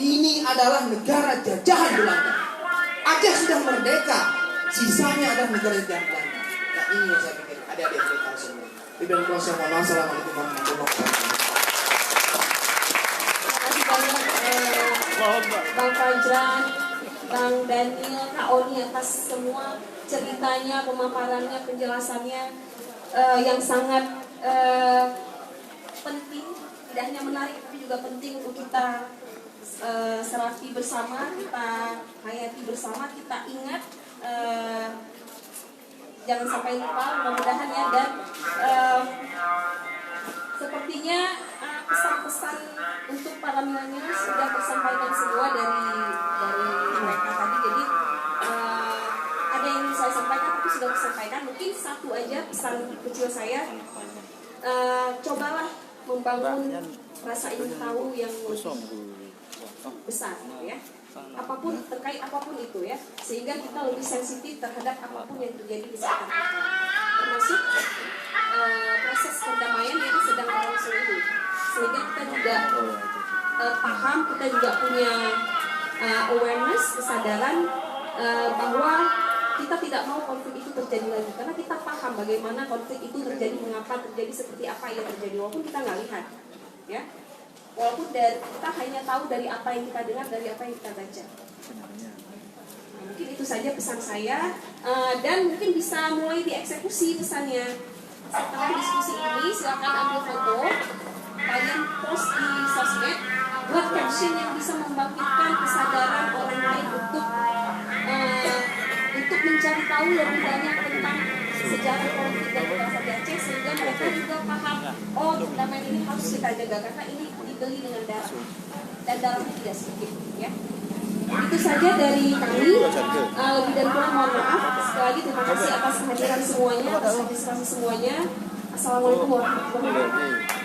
ini adalah negara jajahan Belanda. Aceh sudah merdeka, sisanya adalah negara jajahan Belanda. Nah ini yang saya pikir, adik-adik kita semua. Ibn Kuasa, Assalamualaikum warahmatullahi wabarakatuh. Bang Fajran, Bang Daniel, Kak Oni atas semua ceritanya, pemaparannya, penjelasannya yang sangat penting, tidak hanya menarik tapi juga penting untuk kita serati bersama, kita hayati bersama, kita ingat, jangan sampai lupa, mudah-mudahan ya. Dan sepertinya pesan-pesan untuk para milenial sudah tersampaikan semua dari mereka tadi. Jadi ada yang ingin saya sampaikan tapi sudah tersampaikan. Mungkin satu aja pesan kecil saya, cobalah membangun rasa ingin tahu yang lebih besar, ya. apapun terkait apapun itu ya, sehingga kita lebih sensitif terhadap apapun yang terjadi di sekitar kita, termasuk proses perdamaian yang sedang berlangsung ini, sehingga kita juga paham, kita juga punya awareness, kesadaran bahwa kita tidak mau konflik itu terjadi lagi, karena kita paham bagaimana konflik itu terjadi, mengapa terjadi, seperti apa yang terjadi, walaupun kita nggak lihat, ya, walaupun kita hanya tahu dari apa yang kita dengar, dari apa yang kita baca. Nah, mungkin itu saja pesan saya, dan mungkin bisa mulai dieksekusi pesannya. Setelah diskusi ini, silakan ambil foto, kalian post di sosmed, buat caption yang bisa membangkitkan kesadaran orang lain untuk mencari tahu lebih banyak tentang sejarah konflik dan kekerasan di Aceh, sehingga mereka juga paham, oh perdamaian ini harus kita jaga karena ini dibeli dengan darah, dan darahnya tidak sedikit, ya. Itu saja dari kami. Lebih dan kurang mohon maaf. Sekali lagi terima kasih atas kehadiran semuanya, atas partisipasi semuanya. Assalamualaikum warahmatullahi wabarakatuh.